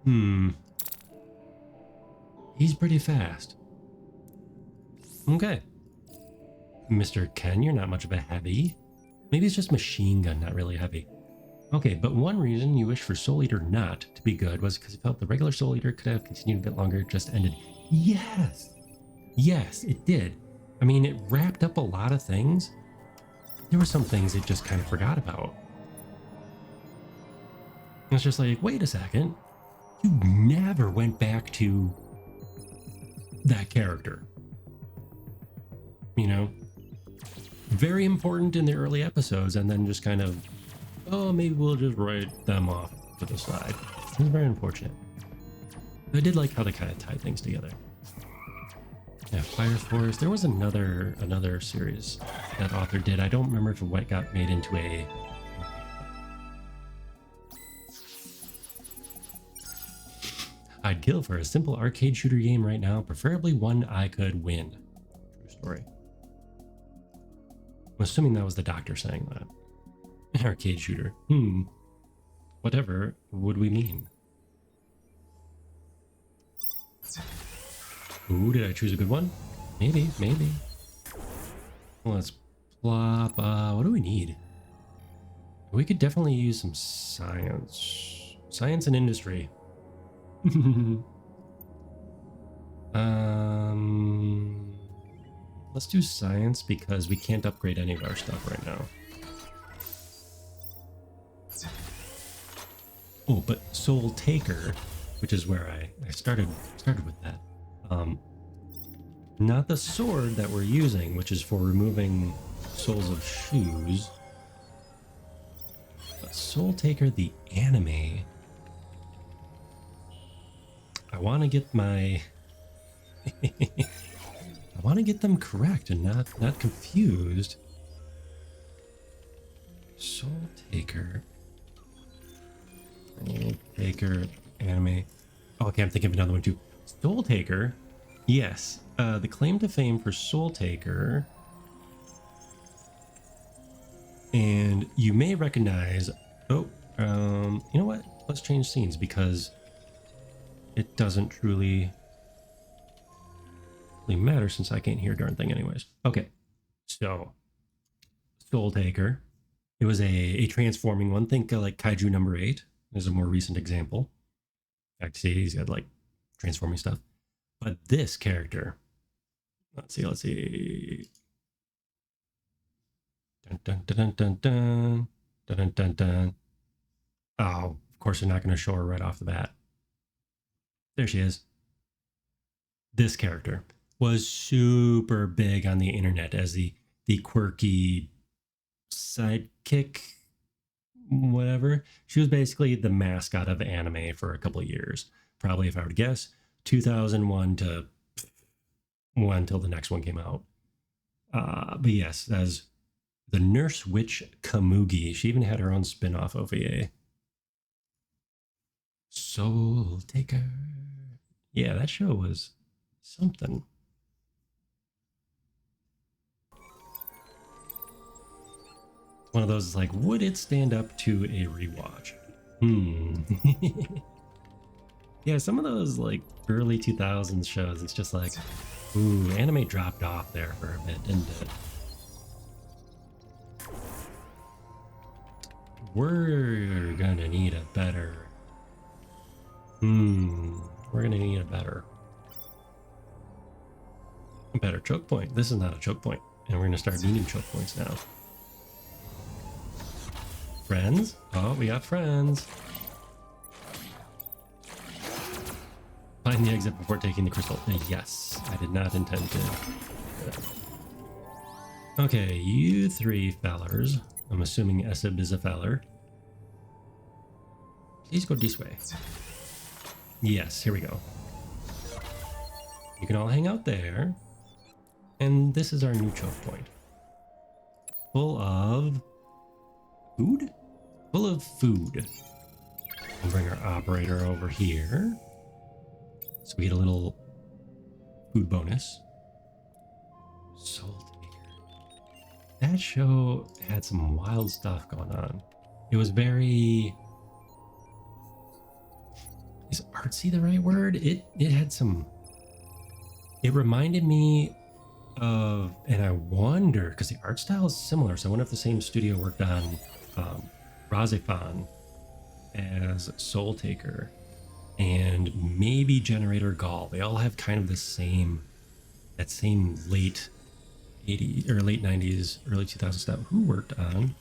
Hmm. He's pretty fast. Okay. Mr. Ken, you're not much of a heavy. Maybe it's just machine gun, not really heavy. Okay, but one reason you wish for Soul Eater not to be good was because you felt the regular Soul Eater could have continued a bit longer, it just ended. Yes! Yes, it did. I mean, it wrapped up a lot of things. There were some things it just kind of forgot about. It's just like, wait a second. You never went back to that character. You know? Very important in the early episodes, and then just kind of, oh, maybe we'll just write them off to the side. It's very unfortunate. I did like how they kind of tied things together. Yeah, Fire Force. There was another series that author did. I don't remember if it got made into a. I'd kill for a simple arcade shooter game right now, preferably one I could win. True story. I'm assuming that was the doctor saying that. An arcade shooter. Whatever would we mean? Ooh, did I choose a good one? Maybe. Let's plop. What do we need? We could definitely use some science. Science and industry. Let's do science because we can't upgrade any of our stuff right now. Oh, but Soul Taker, which is where I started with that. Not the sword that we're using, which is for removing soles of shoes. But Soul Taker, the anime. I want to get my... I want to get them correct and not confused. Soul Taker. Soul Taker anime. Oh, okay, I'm thinking of another one too. Soul Taker. Yes. The claim to fame for Soul Taker. And you may recognize... Oh, you know what? Let's change scenes because it doesn't truly matter since I can't hear a darn thing anyways. Okay. So, Soul Taker. It was a transforming one. Think like Kaiju number 8 is a more recent example. In fact, see, he's got like transforming stuff. But this character, let's see. Dun dun dun dun dun dun dun dun dun. Oh, of course they're not going to show her right off the bat. There she is. This character was super big on the internet as the quirky sidekick, whatever. She was basically the mascot of anime for a couple of years. Probably, if I were to guess, 2001 to until the next one came out. But yes, as the Nurse Witch Kamugi. She even had her own spin-off OVA. Soul Taker. Yeah, that show was something. One of those is like, would it stand up to a rewatch? Yeah, some of those like early 2000s shows, it's just like, ooh, anime dropped off there for a bit, didn't it? We're gonna need a better... we're gonna need a better choke point. This is not a choke point, and we're gonna start needing choke points now. Friends? Oh, we got friends. Find the exit before taking the crystal. Yes, I did not intend to. Okay, you three fellers. I'm assuming Esib is a feller. Please go this way. Yes, here we go. You can all hang out there. And this is our new choke point. Full of food? Full of food. We'll bring our operator over here. So we get a little food bonus. Soul Taker. That show had some wild stuff going on. It was very... Is artsy the right word? It had some. It reminded me of, and I wonder because the art style is similar. So I wonder if the same studio worked on Razifan as Soul Taker and maybe Generator Gall. They all have kind of the same, that same late 80s or late 90s, early 2000s stuff. Who worked on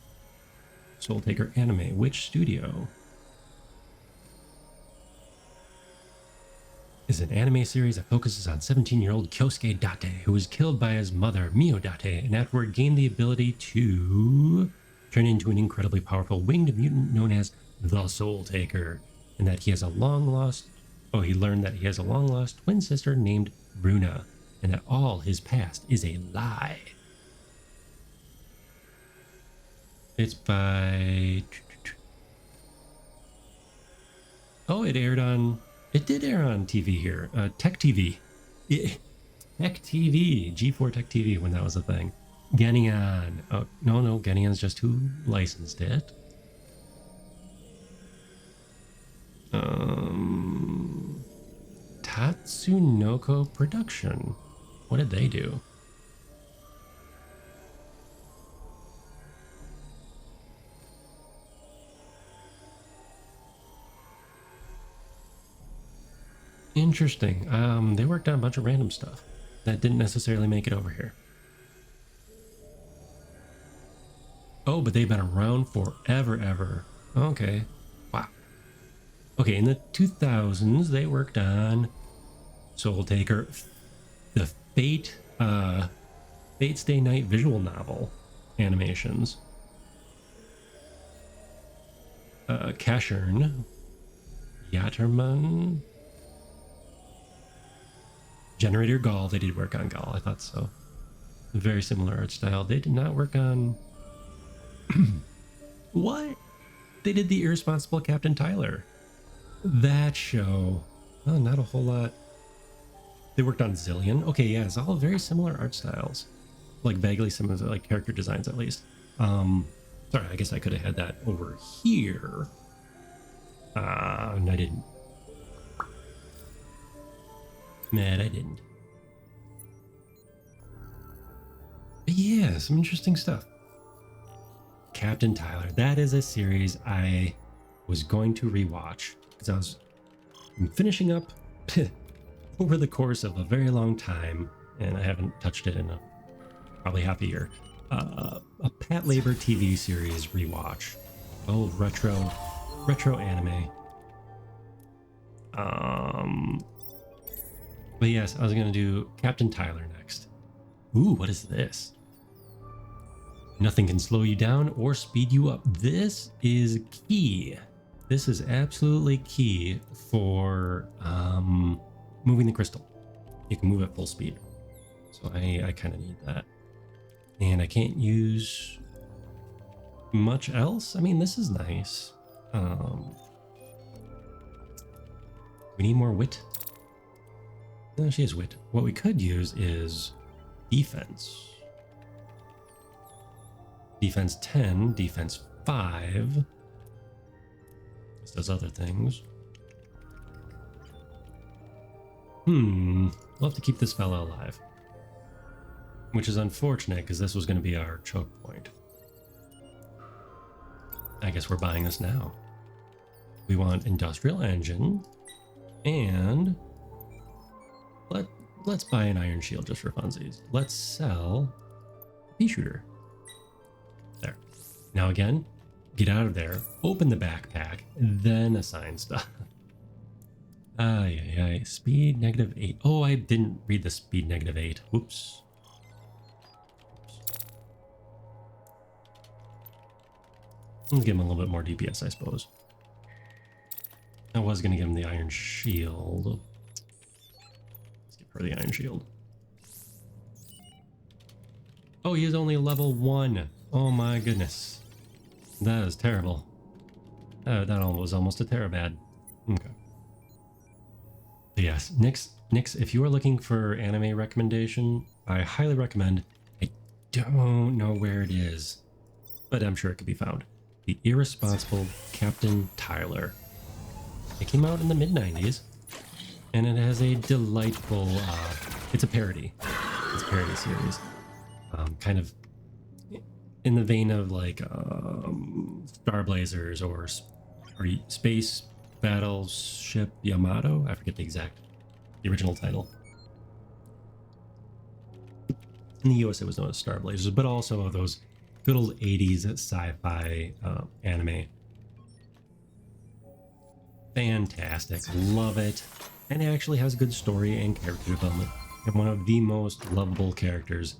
Soul Taker anime? Which studio? Is an anime series that focuses on 17-year-old Kyosuke Date, who was killed by his mother, Mio Date, and afterward gained the ability to turn into an incredibly powerful winged mutant known as the Soul Taker, and that he has a long-lost... Oh, he learned that he has a long-lost twin sister named Runa, and that all his past is a lie. It's by... Oh, it aired on... It did air on TV here. Tech TV. Tech TV. G4 Tech TV when that was a thing. Genyan. Oh, no. Genyan's just who licensed it. Tatsunoko Production. What did they do? Interesting. They worked on a bunch of random stuff that didn't necessarily make it over here. Oh, but they've been around forever, ever. Okay. Wow. Okay, in the 2000s, they worked on Soul Taker, the Fate Stay Night visual novel animations. Kashern, Yatterman, Generator Gall. They did work on Gall, I thought so. Very similar art style. They did not work on... What? They did the Irresponsible Captain Tyler. That show. Oh, not a whole lot. They worked on Zillion. Okay, yeah, it's all very similar art styles. Like vaguely similar, like character designs at least. Sorry, I guess I could have had that over here. And I didn't. Mad, I didn't. But yeah, some interesting stuff. Captain Tyler. That is a series I was going to rewatch because I'm finishing up over the course of a very long time, and I haven't touched it in probably half a year. A Patlabor TV series rewatch. Old retro anime. But yes, I was gonna do Captain Tyler next. Ooh, what is this? Nothing can slow you down or speed you up. This is key. This is absolutely key for moving the crystal. You can move at full speed. So I kind of need that. And I can't use much else. I mean, this is nice. We need more wit. No, she has wit. What we could use is defense. Defense 10, defense 5. This does other things. We'll have to keep this fella alive. Which is unfortunate, because this was going to be our choke point. I guess we're buying this now. We want Industrial Engine, and let's buy an Iron Shield just for funsies. Let's sell a pea shooter. There. Now again, get out of there, open the backpack, then assign stuff. Speed -8. Oh, I didn't read the speed -8. Whoops. Let's give him a little bit more DPS, I suppose. I was going to give him the Iron Shield. Let's give her the Iron Shield. Oh, he is only level 1. Oh my goodness. That is terrible. That was almost a terabad. Okay. But yes, Nyx, if you are looking for anime recommendation, I highly recommend. I don't know where it is, but I'm sure it could be found. The Irresponsible Captain Tyler. It came out in the mid-90s. and it has a delightful. It's a parody. It's a parody series, kind of in the vein of like Star Blazers or Space Battleship Yamato. I forget the original title. In the US, it was known as Star Blazers, but also those good old 80s sci-fi anime. Fantastic, love it, and it actually has good story and character development, and one of the most lovable characters.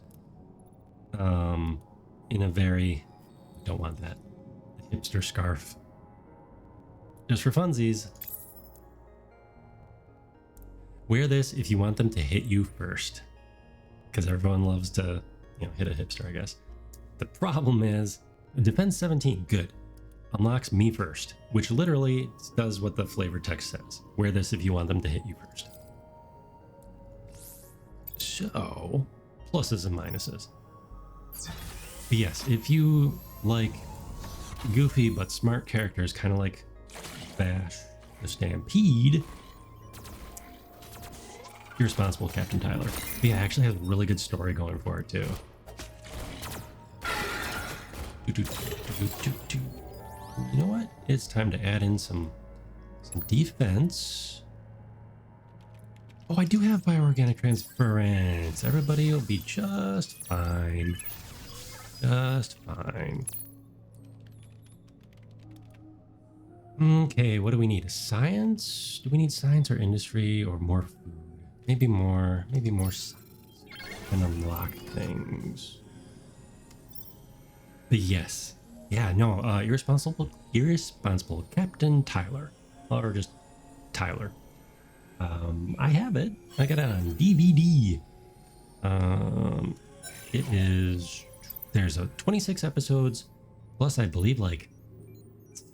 In a very, don't want that, the hipster scarf. Just for funsies. Wear this if you want them to hit you first, because everyone loves to, hit a hipster, I guess. The problem is, Defense 17, good. Unlocks me first, which literally does what the flavor text says. Wear this if you want them to hit you first. So, pluses and minuses. But yes, if you like goofy but smart characters, kind of like Bash the Stampede, Irresponsible Captain Tyler. But yeah, it actually has a really good story going for it too. You know what? It's time to add in some defense. Oh, I do have bioorganic transference. Everybody will be just fine. Just fine. Okay, what do we need? Science? Do we need science or industry or more food? Maybe more science can unlock things. But yes. Yeah, no, irresponsible Captain Tyler. Or just Tyler. I have it. I got it on DVD. There's 26 episodes, plus I believe like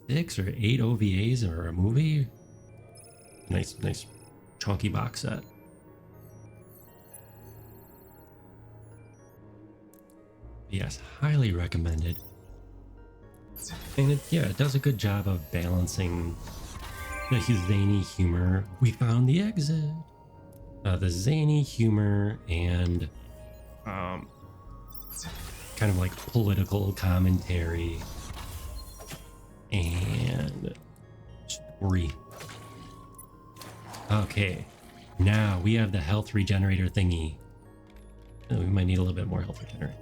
6 or 8 OVAs or a movie. Nice chunky box set. Yes, highly recommended. And it does a good job of balancing the zany humor. We found the exit. The zany humor and kind of like political commentary and story. Okay, now we have the health regenerator thingy. Oh, we might need a little bit more health regenerator.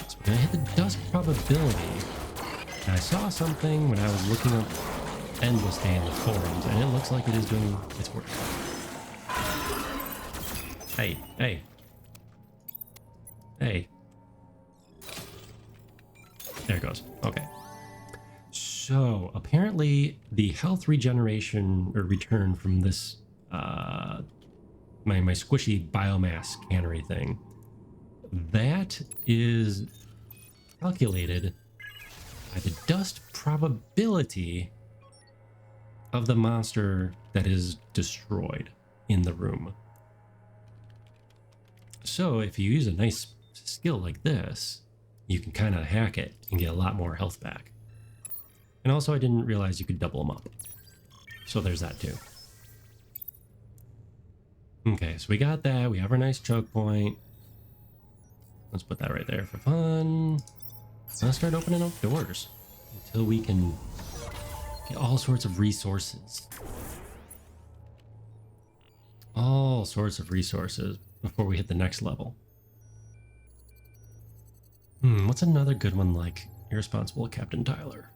So we're gonna hit the dust probability. And I saw something when I was looking up Endless Day in the forums, and it looks like it is doing its work. Hey. There it goes. Okay. So apparently the health regeneration or return from this my squishy biomass cannery thing, that is calculated by the dust probability of the monster that is destroyed in the room. So if you use a nice skill like this, you can kind of hack it and get a lot more health back. And also I didn't realize you could double them up. So there's that too. Okay, so we got that. We have our nice choke point. Let's put that right there for fun. Let's start opening up doors until we can get all sorts of resources. All sorts of resources before we hit the next level. What's another good one like Irresponsible Captain Tyler?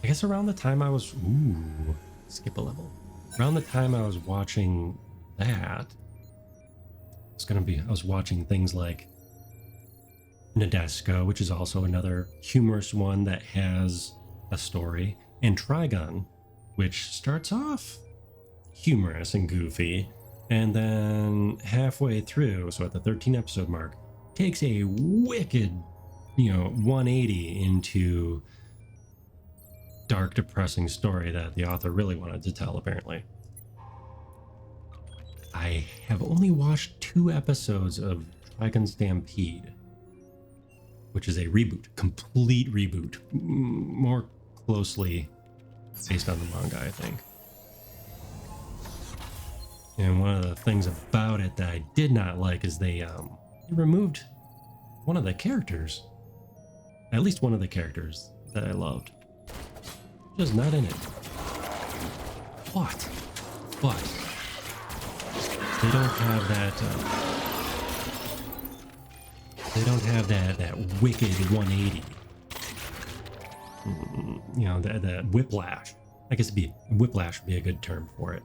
I guess around the time I was... skip a level. Around the time I was watching that, I was watching things like Nadesco, which is also another humorous one that has a story, and Trigun, which starts off humorous and goofy, and then halfway through, so at the 13 episode mark, takes a wicked, 180 into dark, depressing story that the author really wanted to tell, apparently. I have only watched 2 episodes of Trigun Stampede. which is a reboot, complete reboot, more closely based on the manga, I think. And one of the things about it that I did not like is they removed one of the characters, at least one of the characters that I loved, just not in it. What? They don't have that. They don't have that wicked 180. You know, that whiplash. I guess whiplash would be a good term for it.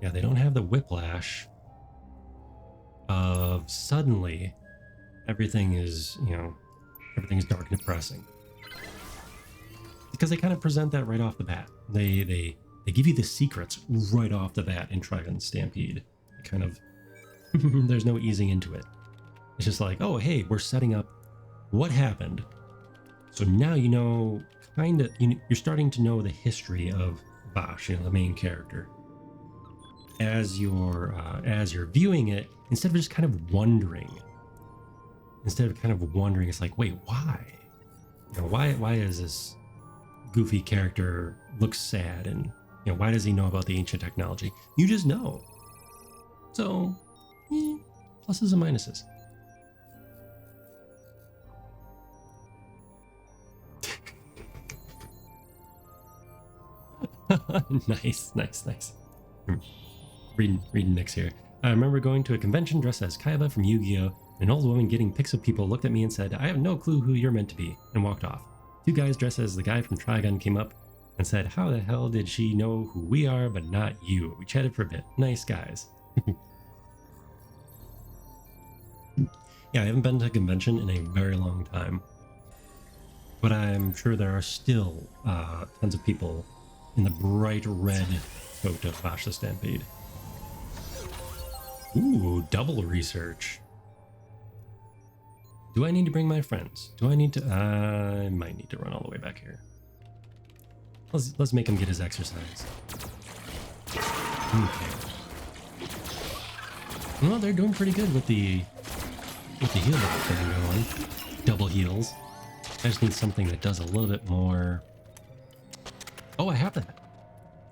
Yeah, they don't have the whiplash of suddenly everything is, you know, everything's dark and depressing. Because they kind of present that right off the bat. They give you the secrets right off the bat in Trigun Stampede. Kind of, there's no easing into it. It's just like, oh, hey, we're setting up what happened. So now you know, kind of, you're starting to know the history of Vash, you know, the main character. As you're viewing it, instead of just kind of wondering, it's like, wait, why? You know, why is this goofy character look sad, and you know, why does he know about the ancient technology? You just know. So, pluses and minuses. Nice. Reading mix here. I remember going to a convention dressed as Kaiba from Yu-Gi-Oh! An old woman getting pics of people looked at me and said, "I have no clue who you're meant to be," and walked off. Two guys dressed as the guy from Trigun came up and said, "How the hell did she know who we are but not you?" We chatted for a bit. Nice guys. Yeah, I haven't been to a convention in a very long time, but I'm sure there are still tons of people in the bright red coat of Vash the Stampede. Ooh, double research. Do I need to bring my friends? Do I need to? I might need to run all the way back here. Let's make him get his exercise. Okay. Well, they're doing pretty good with the heal level thing going. Double heals. I just need something that does a little bit more. Oh, I have that.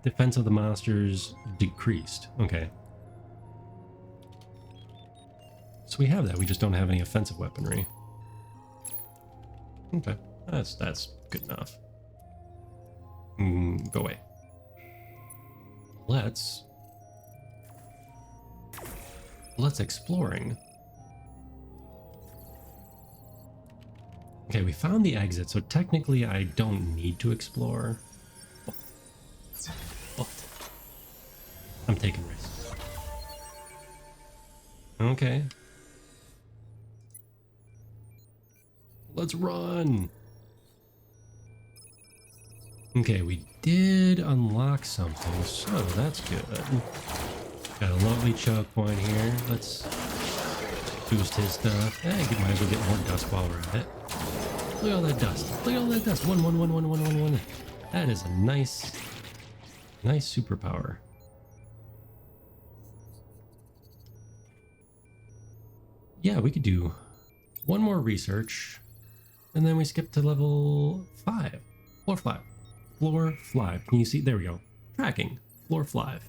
Defense of the monsters decreased. Okay. So we have that. We just don't have any offensive weaponry. Okay, that's good enough. Go away. Let's exploring. Okay, we found the exit, so technically I don't need to explore. What? I'm taking risks. Okay. Let's run. Okay, we did unlock something, so that's good. Got a lovely choke point here. Let's boost his stuff. Hey, might as well get more dust while we're at it. Look at all that dust. Look at all that dust. One. That is a nice superpower. Yeah, we could do one more research, and then we skip to level 5. Floor 5. Floor 5. Can you see? There we go. Tracking. Floor 5.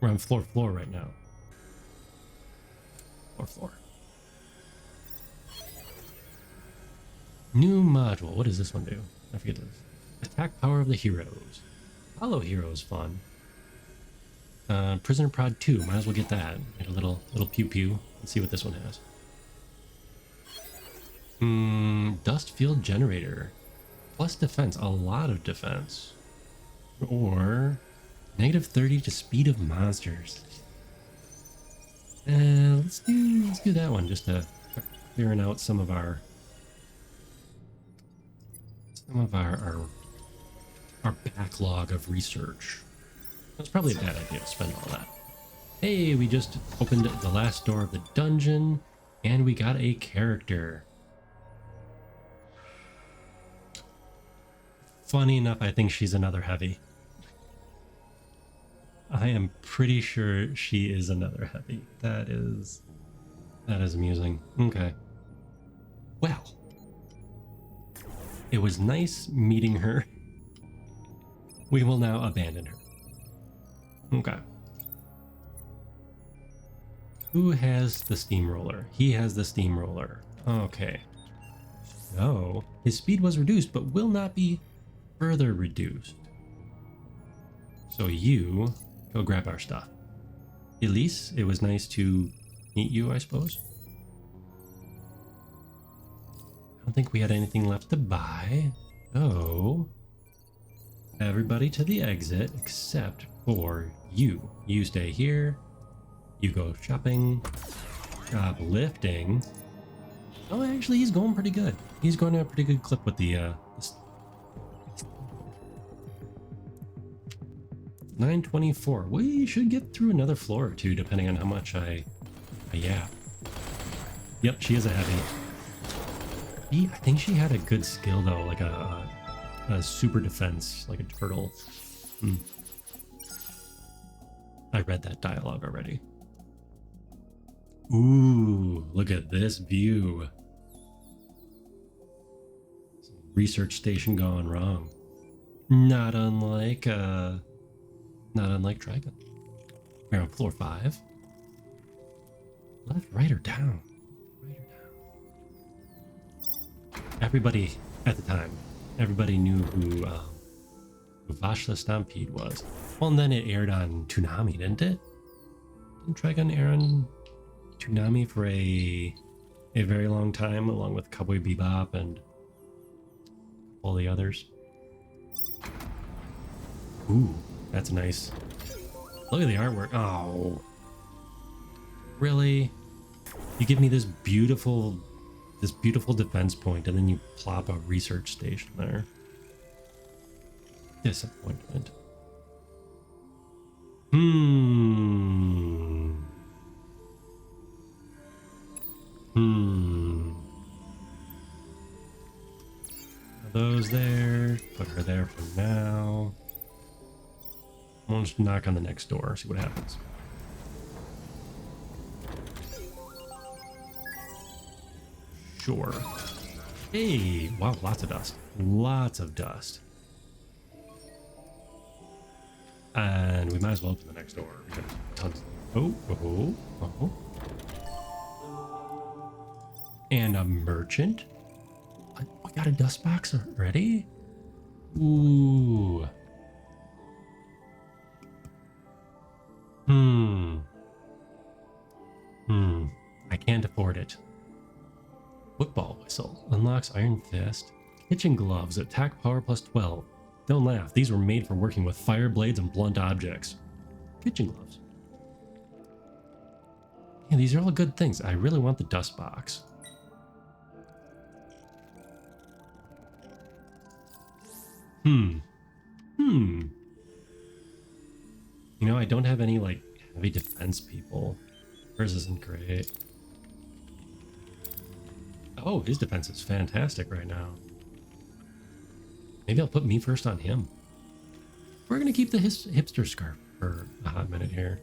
We're on floor right now. Floor. New module. What does this one do? I forget this. Attack power of the heroes. Hollow Heroes fun. Prisoner Prod 2. Might as well get that. Get a little pew pew. Let's see what this one has. Dust field generator. Plus defense. A lot of defense. Or negative 30 to speed of monsters. Let's do that one just to clearing out some of our backlog of research. That's probably a bad idea to spend all that. Hey, we just opened the last door of the dungeon and we got a character. Funny enough, I think she's another heavy. I am pretty sure she is another heavy. That is amusing. Okay. Well, It was nice meeting her. We will now abandon her. Okay. Who has the steamroller? He has the steamroller. Okay. So, his speed was reduced, but will not be further reduced. So you go grab our stuff. Elise, it was nice to meet you, I suppose. I don't think we had anything left to buy. So, everybody to the exit except for you. You stay here. You go shopping. Shoplifting. Oh, actually, he's going pretty good. He's going at a pretty good clip with the 924. We should get through another floor or two, depending on how much I yap. Yep, she is a heavy. I think she had a good skill though, like a super defense, like a turtle. I read that dialogue already. Ooh, look at this view. Research station gone wrong. Not unlike Trigun. We're on floor 5. Left, right, or down? Right or down? Everybody at the time, everybody knew who Vashla Stampede was. Well, and then it aired on Toonami, didn't it? Didn't Trigun air on Toonami for a very long time, along with Cowboy Bebop and all the others? Ooh, that's nice. Look at the artwork. Oh, really? You give me this beautiful defense point, and then you plop a research station there. Disappointment. Those there. Put her there for now. I'll just knock on the next door, see what happens. Sure. Hey, wow, lots of dust. Lots of dust. And we might as well open the next door. We got tons. Oh. And a merchant. We got a dust box already? Ooh. I can't afford it. Football whistle. Unlocks Iron Fist. Kitchen gloves. Attack power plus 12. Don't laugh. These were made for working with fire blades and blunt objects. Kitchen gloves. Yeah, these are all good things. I really want the dust box. You know, I don't have any, like, heavy defense people. Hers isn't great. Oh, his defense is fantastic right now. Maybe I'll put me first on him. We're gonna keep the hipster scarf for a hot minute here.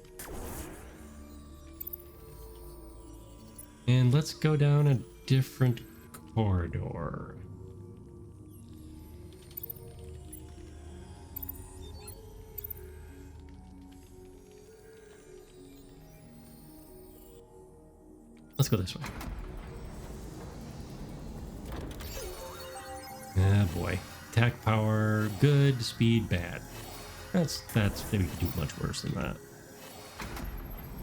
And let's go down a different corridor. Let's go this way. Ah, boy. Attack power, good. Speed, bad. That's maybe we could do much worse than that.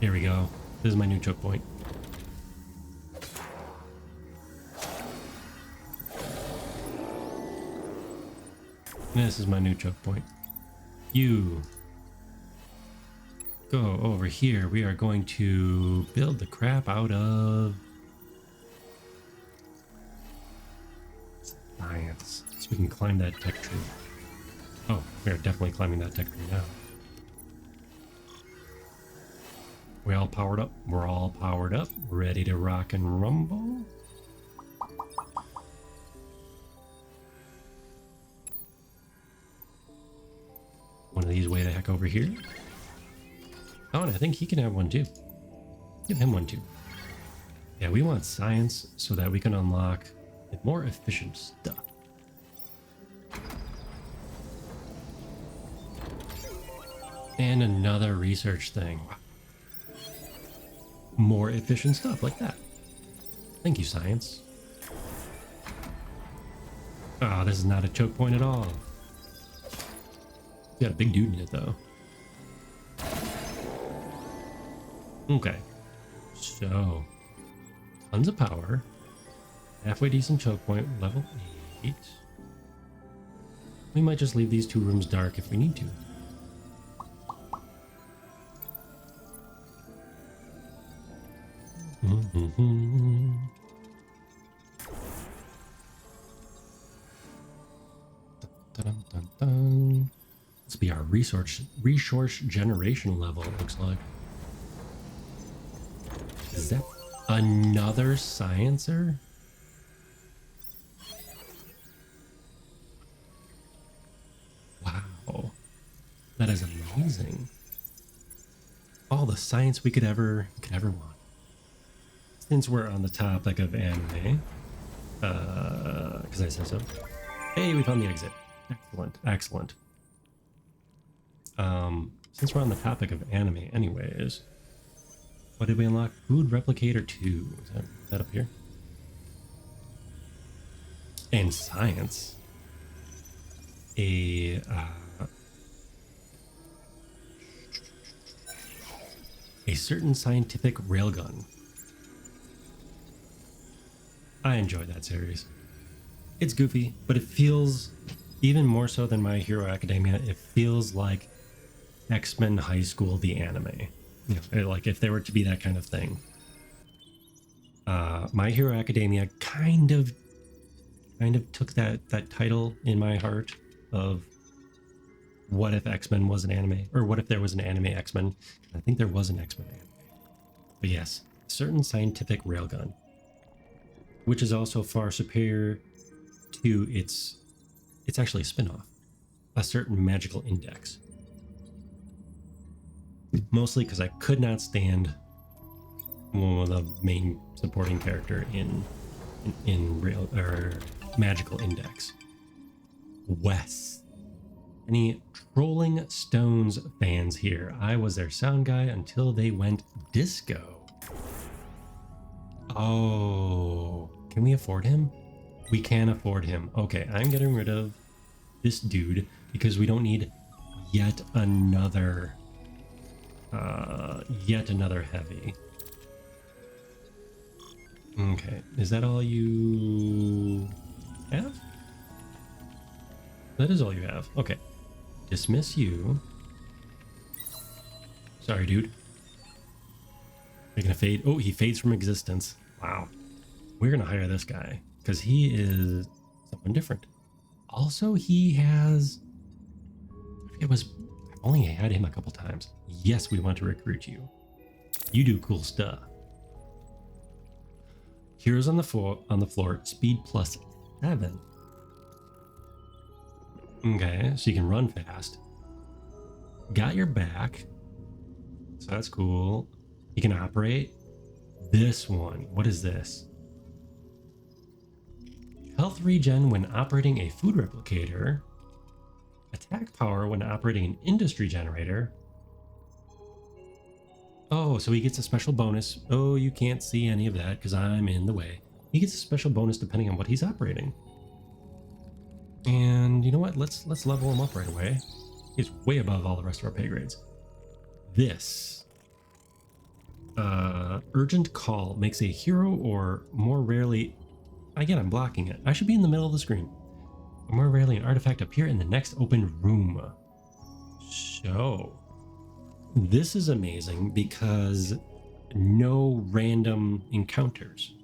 Here we go. This is my new choke point. This is my new choke point. You go over here. We are going to build the crap out of science, so we can climb that tech tree. Oh, we are definitely climbing that tech tree now. We all powered up? We're all powered up, ready to rock and rumble. One of these way the heck over here. Oh, and I think he can have one too. Give him one too. Yeah, we want science so that we can unlock more efficient stuff. And another research thing. Wow. More efficient stuff like that. Thank you, science. Oh, this is not a choke point at all. Got a big dude in it, though. Okay. So, tons of power. Halfway decent choke point, level 8. We might just leave these 2 rooms dark if we need to. Dun, dun, dun. This will be our resource generation level, it looks like. Is that another sciencer? Wow. That is amazing. All the science we could ever want. Since we're on the topic of anime, because I said so. Hey, we found the exit. Excellent, excellent. Since we're on the topic of anime anyways, what did we unlock? Food Replicator 2. Is that up here? And science. A certain scientific railgun. I enjoy that series. It's goofy, but it feels, even more so than My Hero Academia, it feels like X-Men High School, the anime. You know, like if there were to be that kind of thing. My Hero Academia kind of took that title in my heart of what if X-Men was an anime, or what if there was an anime X-Men. I think there was an X-Men anime. But yes, certain scientific railgun, which is also far superior to it's actually a spin-off, a certain magical index. Mostly because I could not stand the main supporting character in real or magical index. Wes. Any Trolling Stones fans here? I was their sound guy until they went disco. Oh, can we afford him? We can afford him. Okay, I'm getting rid of this dude because we don't need yet another heavy. Okay, is that all you have? That is all you have. Okay, dismiss you. Sorry, dude. You're gonna fade. Oh, he fades from existence. Wow. We're gonna hire this guy because he is someone different. Also, he has, I've only had him a couple times. Yes, we want to recruit you. You do cool stuff. Heroes on the floor, speed +7. Okay, so you can run fast. Got your back. So that's cool. You can operate. This one, what is this? Health regen when operating a food replicator. Attack power when operating an industry generator. Oh, so he gets a special bonus. Oh, you can't see any of that because I'm in the way. He gets a special bonus depending on what he's operating. And you know what? Let's level him up right away. He's way above all the rest of our pay grades. This urgent call makes a hero or more rarely, again, I'm blocking it. I should be in the middle of the screen. Or more rarely an artifact appear in the next open room. So this is amazing because no random encounters.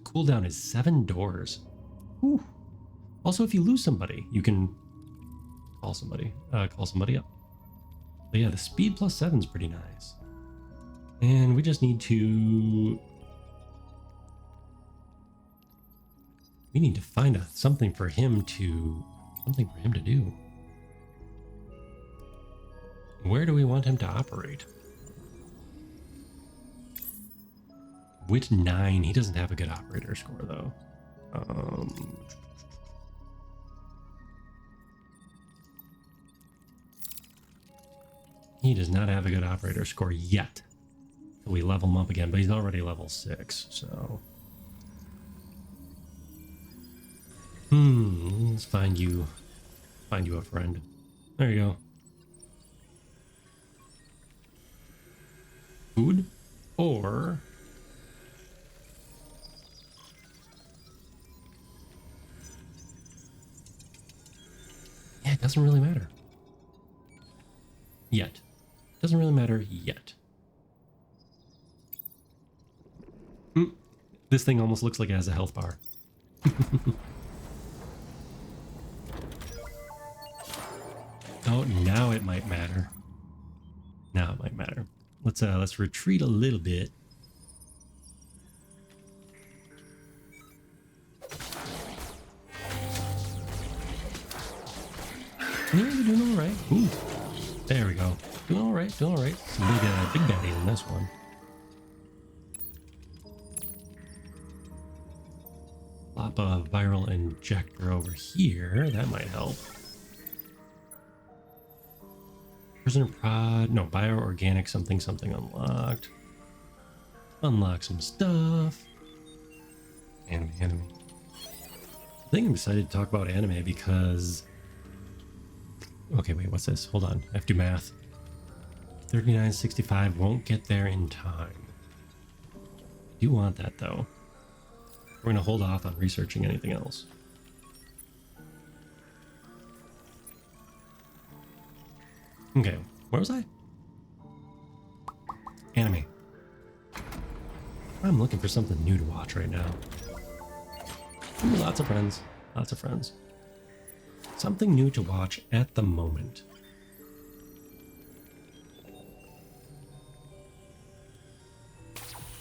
Cooldown is 7 doors. Whew. Also, if you lose somebody, you can call somebody up. But yeah, the speed +7 is pretty nice. And we just need to... We need to find something for him to do. Where do we want him to operate? Wit 9. He doesn't have a good operator score though. He does not have a good operator score yet. We level him up again, but he's already level 6, so... let's find you a friend. There you go. Food? Or... yeah, it doesn't really matter. Yet. Doesn't really matter yet. This thing almost looks like it has a health bar. Oh, now it might matter. Now it might matter. Let's retreat a little bit. Yeah, you're doing all right. Ooh, there we go. Doing all right. Doing all right. Some big baddie in this one. Plop a viral injector over here. That might help. Prisoner prod. No, bioorganic something unlocked. Unlock some stuff. Anime. I think I'm excited to talk about anime because... okay, wait, what's this? Hold on. I have to do math. 39.65 won't get there in time. Do want that, though. We're going to hold off on researching anything else. Okay, where was I? Anime. I'm looking for something new to watch right now. Ooh, lots of friends. Lots of friends. Something new to watch at the moment.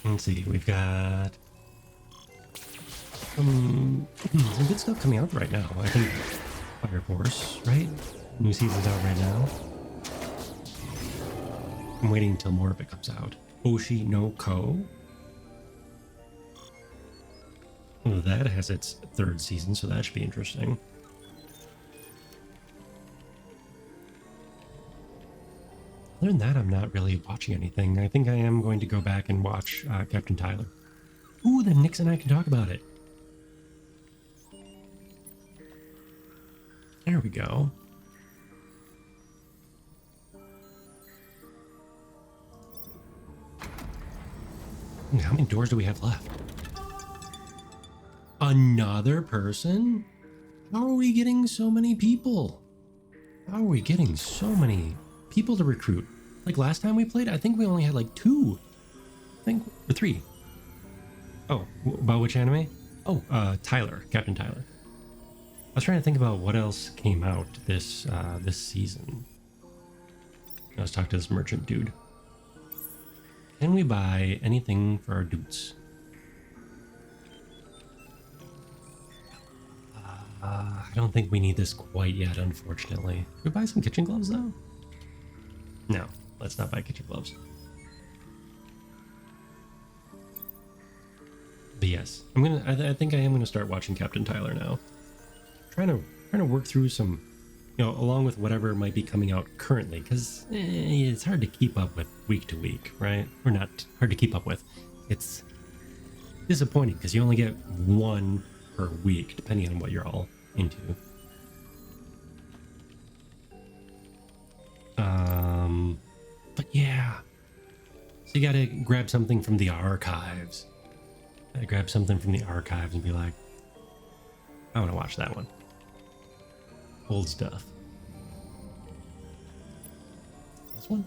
Let's see, we've got some good stuff coming out right now. I think Fire Force, right? New season's out right now. I'm waiting until more of it comes out. Oshi no Ko. Well, that has its 3rd season, so that should be interesting. Other than that, I'm not really watching anything. I think I am going to go back and watch Captain Tyler. Ooh, then Nix and I can talk about it. There we go. How many doors do we have left? Another person? How are we getting so many people? How are we getting so many people to recruit? Like last time we played, I think we only had like 2. I think, or 3. Oh, about which anime? Oh, Tyler, Captain Tyler. I was trying to think about what else came out this season. I was talking to this merchant dude. Can we buy anything for our dudes? I don't think we need this quite yet, unfortunately. Can we buy some kitchen gloves, though? No, let's not buy kitchen gloves. But yes, I think I am gonna start watching Captain Tyler now. Trying to work through some, along with whatever might be coming out currently, because it's hard to keep up with week to week, right? Or not hard to keep up with. It's disappointing because you only get 1 per week, depending on what you're all into. But yeah, so you gotta grab something from the archives. Grab something from the archives and be like, I want to watch that one. Old stuff. This one?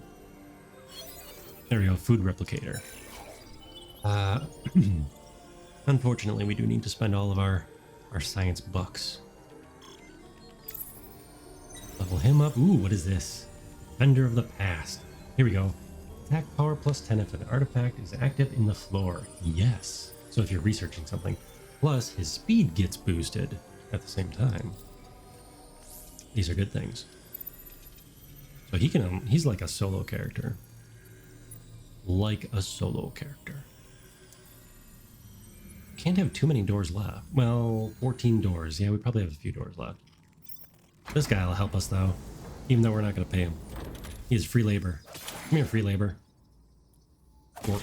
There we go, food replicator. Unfortunately, we do need to spend all of our science bucks. Level him up. Ooh, what is this? Vendor of the Past. Here we go. Attack power plus 10 if an artifact is active in the floor. Yes. So if you're researching something. Plus, his speed gets boosted at the same time. These are good things. So he's like a solo character. Like a solo character. Can't have too many doors left. Well, 14 doors. Yeah, we probably have a few doors left. This guy will help us, though. Even though we're not going to pay him. He is free labor. Come here, free labor. Work.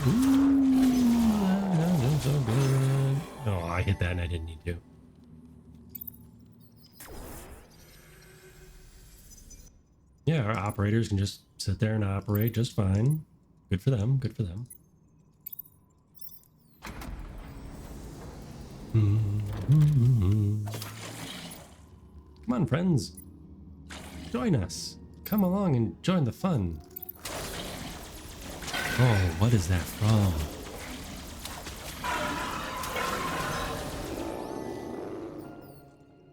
Ooh, so good. Oh, I hit that and I didn't need to. Yeah, our operators can just sit there and operate just fine. Good for them. Good for them. Come on, friends. Join us. Come along and join the fun. Oh, what is that from?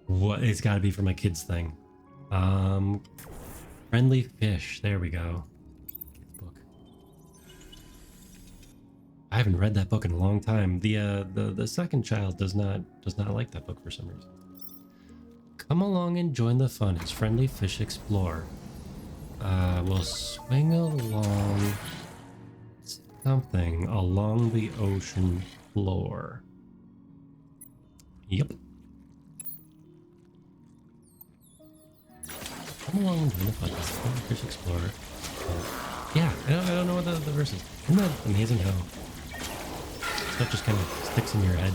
What? It's got to be from a kid's thing. Friendly Fish. There we go. Book. I haven't read that book in a long time. The second child does not like that book for some reason. Come along and join the fun as Friendly Fish explore. We'll swing along something along the ocean floor. Yep. Come along and join the fun as Friendly Fish explorer. Yeah, I don't know what the verse is. Isn't that amazing how stuff just kind of sticks in your head?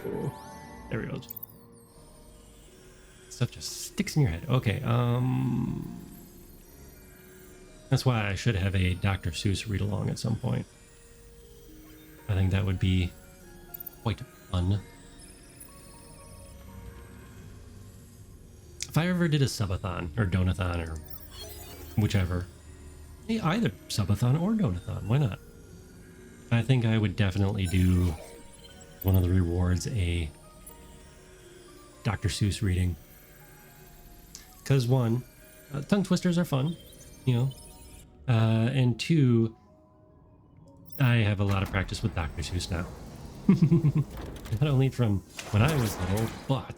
Oh, there he goes. Stuff just sticks in your head. Okay, that's why I should have a Dr. Seuss read along at some point. I think that would be quite fun. If I ever did a subathon or donathon or whichever, either subathon or donathon, why not? I think I would definitely do one of the rewards a Dr. Seuss reading. Because one, tongue twisters are fun, you know, and two, I have a lot of practice with Dr. Seuss now. Not only from when I was little, but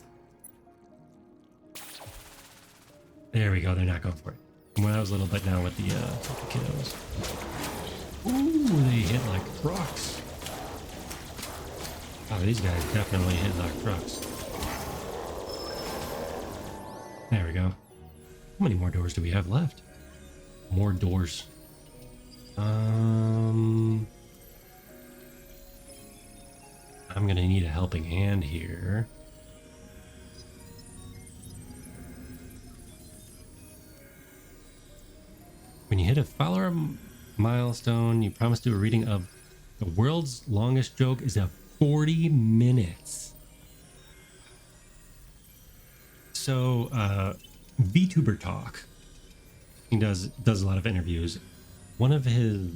there we go. They're not going for it. When I was little, but now with the kiddos. Ooh, they hit like trucks. Oh, these guys definitely hit like trucks. There we go. How many more doors do we have left? More doors. I'm gonna need a helping hand here. When you hit a follower milestone, you promise to do a reading of the world's longest joke is at 40 minutes. So, VTuber Talk, he does a lot of interviews. One of his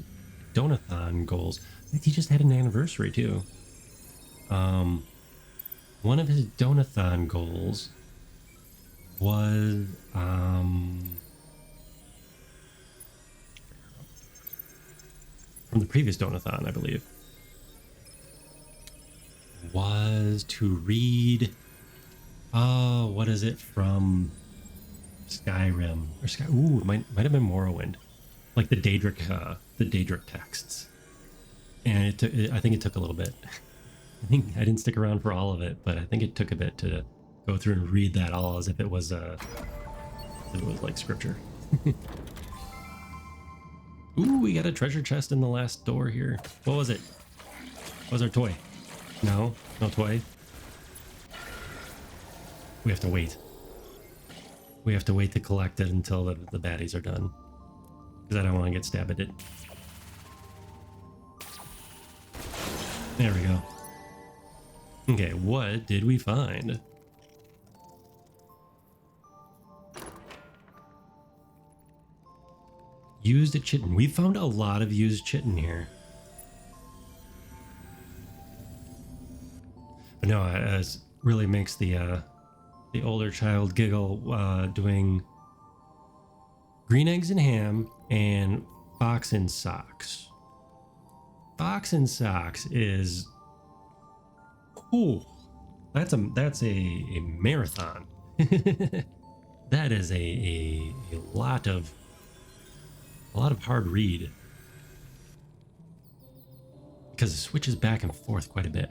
donathon goals, he just had an anniversary too. One of his donathon goals was from the previous donathon, I believe, was to read what is it from Skyrim or Sky? Ooh, it might have been Morrowind, like the Daedric texts. And it took, I think it took a little bit. I think I didn't stick around for all of it, but I think it took a bit to go through and read that all as if it was like scripture. Ooh, we got a treasure chest in the last door here. What was it? What was our toy? No toy. We have to wait. We have to wait to collect it until the baddies are done. Because I don't want to get stabbed at it. There we go. Okay, what did we find? Used chitin. We found a lot of used chitin here. But no, it really makes the older child giggle doing green eggs and ham and fox and socks. Fox and socks is, ooh, that's a marathon. That is a lot of hard read because it switches back and forth quite a bit.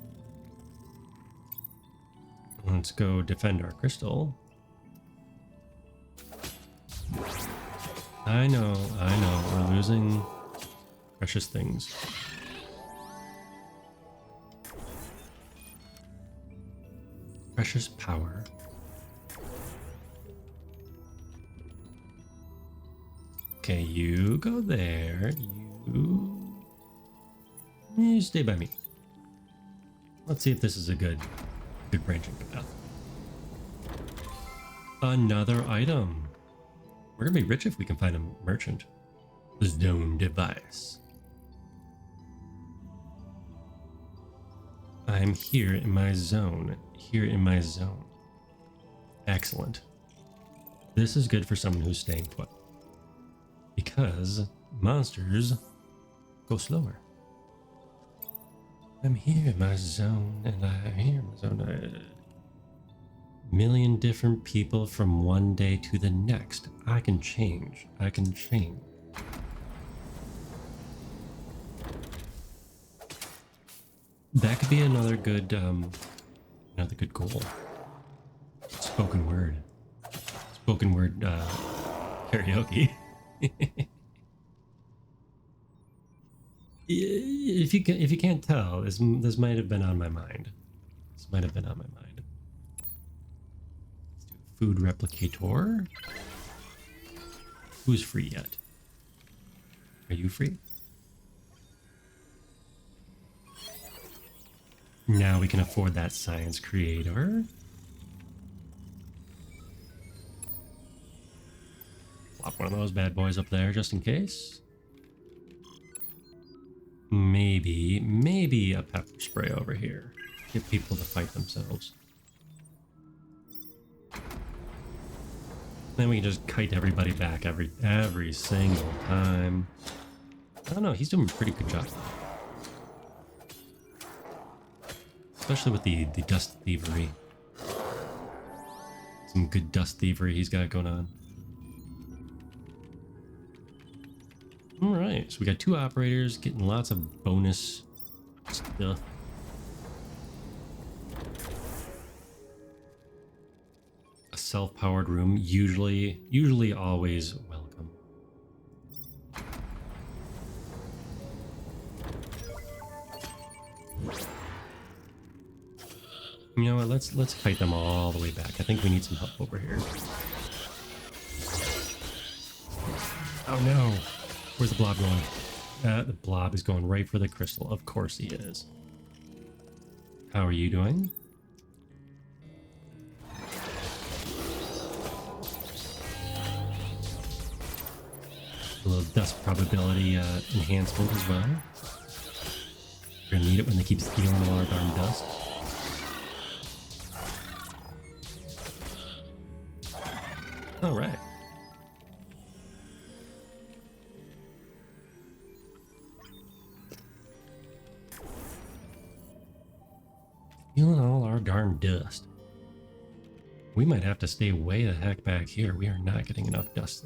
Let's go defend our crystal. I know, we're losing precious things. Precious power. Okay, you go there. You stay by me. Let's see if this is a good branching path. Another item. We're gonna be rich if we can find a merchant. Zone device. I'm here in my zone. Here in my zone. Excellent. This is good for someone who's staying put. Because monsters go slower. I'm here in my zone, and I'm here in my zone. A million different people from one day to the next. I can change. I can change. That could be another good goal. Spoken word karaoke. If you can't tell, this might have been on my mind. Let's do food replicator. Who's free yet? Are you free? Now we can afford that science creator. Plop one of those bad boys up there just in case. Maybe a pepper spray over here. Get people to fight themselves. Then we can just kite everybody back every single time. I don't know, he's doing a pretty good job. Especially with the dust thievery. Some good dust thievery he's got going on. Alright, so we got 2 operators getting lots of bonus stuff. A self-powered room, usually always welcome. You know what, let's fight them all the way back. I think we need some help over here. Oh no! Where's the blob going? The blob is going right for the crystal. Of course he is. How are you doing? A little dust probability enhancement as well. We're gonna need it when they keep stealing all our darn dust. All right. Stealing all our darn dust. We might have to stay way the heck back here. We are not getting enough dust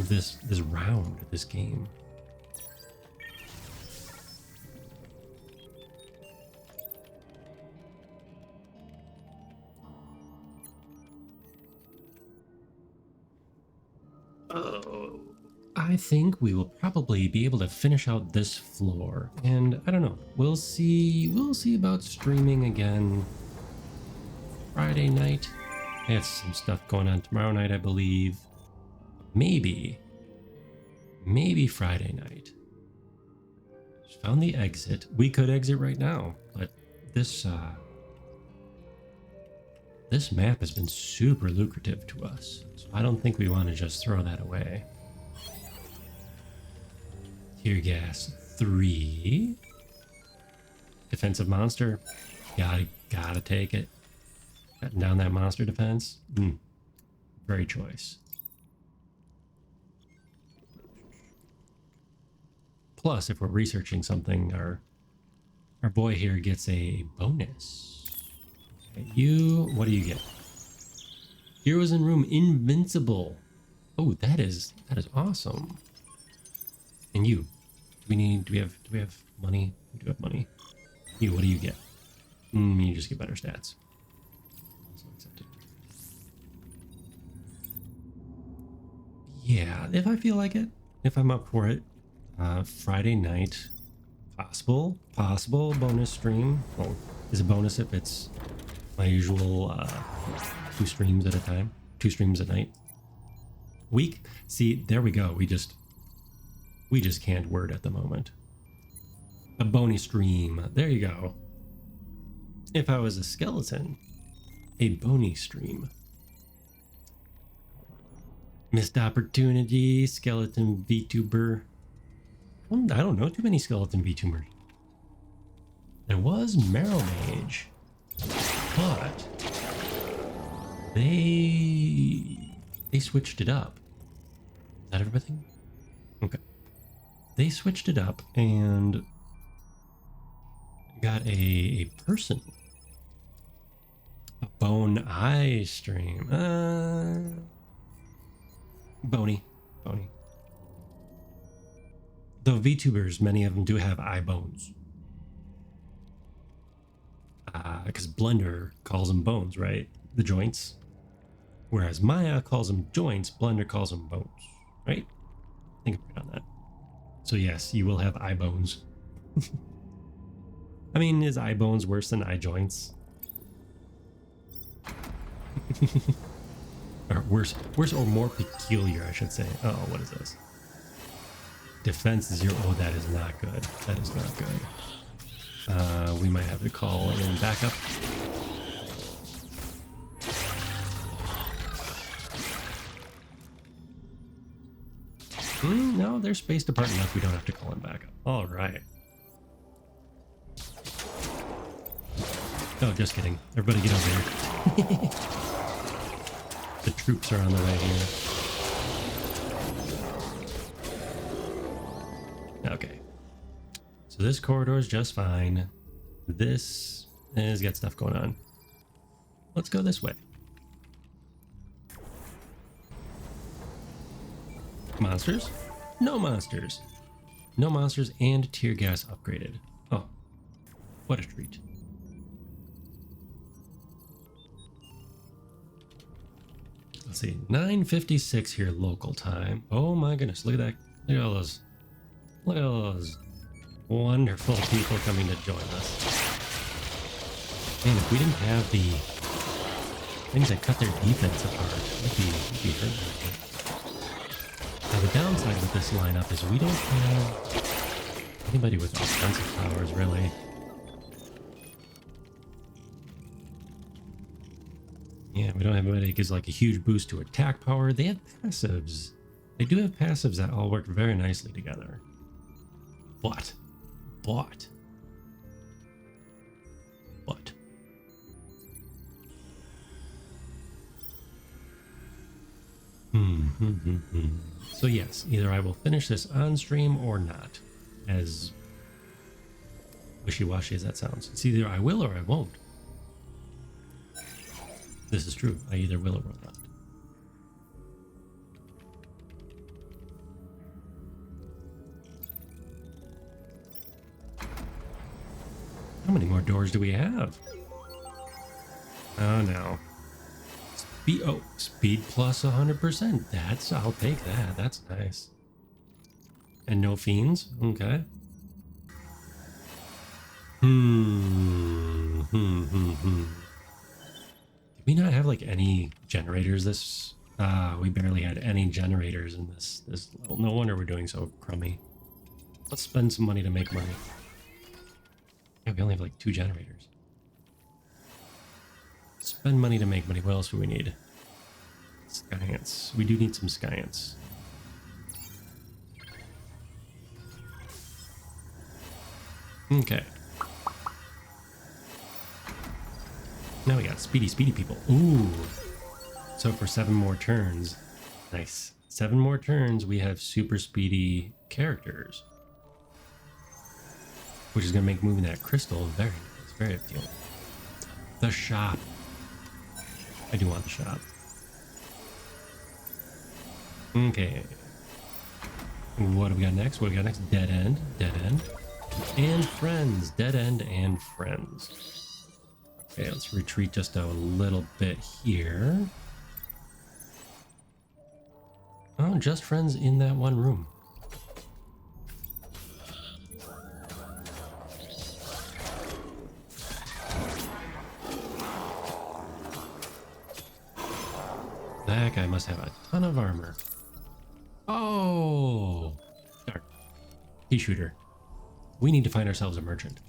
this round, this game. Oh, I think we will probably be able to finish out this floor, and I don't know. We'll see about streaming again Friday night. I have some stuff going on tomorrow night, I believe. Maybe Friday night. Just found the exit. We could exit right now, but this map has been super lucrative to us, so I don't think we want to just throw that away. Tear gas 3. Defensive monster. Gotta take it. Cutting down that monster defense. Very choice. Plus, if we're researching something, our boy here gets a bonus. Okay, what do you get? Heroes in room invincible. Oh, that is awesome. And you, do we have money? We do have money. You, what do you get? You just get better stats. Also accepted. Yeah, if I feel like it, if I'm up for it, Friday night, possible bonus stream. Well, is a bonus if it's my usual 2 streams at a time, 2 streams a night. Week. See, there we go. We just can't word at the moment. A bony stream. There you go. If I was a skeleton, a bony stream. Missed opportunity, skeleton VTuber. Well, I don't know too many skeleton VTubers. There was Marrow Mage, but they switched it up. Is that everything? Okay. They switched it up and got a person. A Bone Eye stream. Bony. Though VTubers, many of them do have eye bones. Because Blender calls them bones, right? The joints. Whereas Maya calls them joints, Blender calls them bones, right? Think about on that. So yes, you will have eye bones. I mean, is eye bones worse than eye joints? Or worse or more peculiar, I should say. Oh, what is this? Defense 0. Oh, that is not good. That is not good. We might have to call in backup. No, they're spaced apart enough we don't have to call in backup. All right. Oh, just kidding. Everybody get over here. The troops are on the way here. Okay. So this corridor is just fine. This has got stuff going on. Let's go this way. Monsters? No monsters. No monsters and tear gas upgraded. Oh, what a treat. Let's see, 9:56 here local time. Oh my goodness, look at that. Look at all those. Look at all those wonderful people coming to join us. Man, if we didn't have the things that cut their defense apart, it'd be hurting. Now the downside with this lineup is we don't have anybody with offensive powers, really. Yeah, we don't have anybody that gives like a huge boost to attack power. They have passives. They do have passives that all work very nicely together. But. So yes, either I will finish this on stream or not. As wishy-washy as that sounds. It's either I will or I won't. This is true. I either will or will not. How many more doors do we have? Oh no. Speed plus 100%. I'll take that. That's nice. And no fiends? Okay. Did we not have like any generators this? We barely had any generators in this level. No wonder we're doing so crummy. Let's spend some money to make money. Yeah, we only have like 2 generators. Spend money to make money. What else do we need? Science. We do need some science. Okay. Now we got speedy people. Ooh. So for 7 more turns. Nice. 7 more turns, we have super speedy characters. Which is going to make moving that crystal very nice. Very appealing. The shop. I do want the shop. Okay. What do we got next? What do we got next? Dead end. And friends. Dead end and friends. Okay, let's retreat just a little bit here. Oh, just friends in that one room. That guy must have a ton of armor. Oh! Darn. Pea shooter. We need to find ourselves a merchant.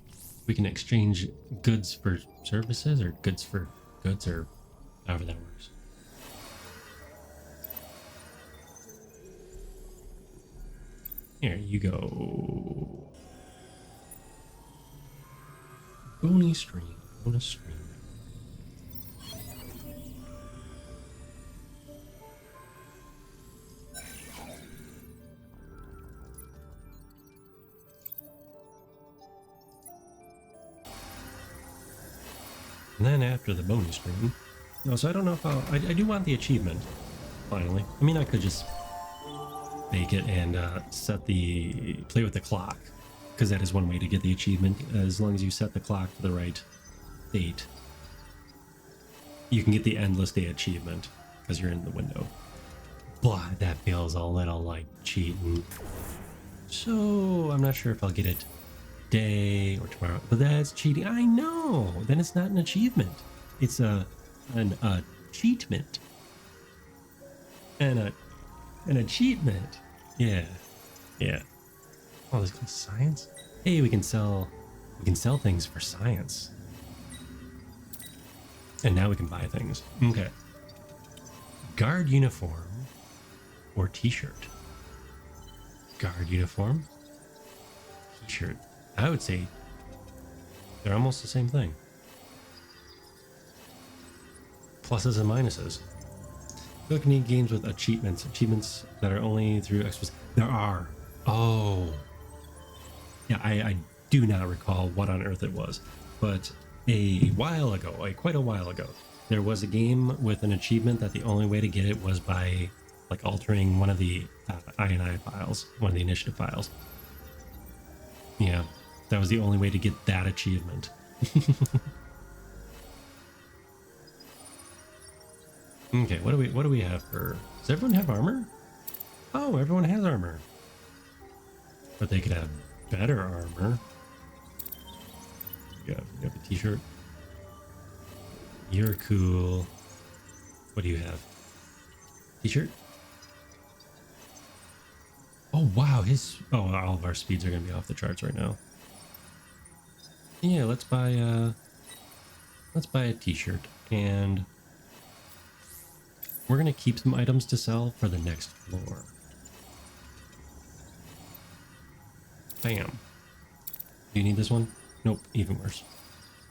We can exchange goods for services or goods for goods or however that works. Here you go. Bony stream. Bonus stream. And then after the bonus stream. No, so I don't know if I do want the achievement. Finally. I mean, I could just make it and set the play with the clock, because that is one way to get the achievement. As long as you set the clock to the right date, you can get the endless day achievement because you're in the window. But that feels a little like cheating, so I'm not sure if I'll get it today or tomorrow. But that's cheating. I know. Then it's not an achievement. It's an cheatment. And an achievement. Yeah. Yeah. Oh, this is science? Hey, we can sell things for science. And now we can buy things. Okay. Guard uniform or t-shirt? Guard uniform, t-shirt. I would say they're almost the same thing. Pluses and minuses. I feel like I need games with achievements. Achievements that are only through expos. There are. Oh. Yeah, I do not recall what on earth it was. But a while ago, quite a while ago, there was a game with an achievement that the only way to get it was by like altering one of the INI files, one of the initiative files. Yeah, that was the only way to get that achievement. Okay, what do we have for? Does everyone have armor? Oh, everyone has armor. But they could have better armor. You have a t-shirt. You're cool. What do you have? T-shirt? Oh wow, all of our speeds are gonna be off the charts right now. Yeah, let's buy a t-shirt, and we're gonna keep some items to sell for the next floor. Bam. Do you need this one? Nope, even worse.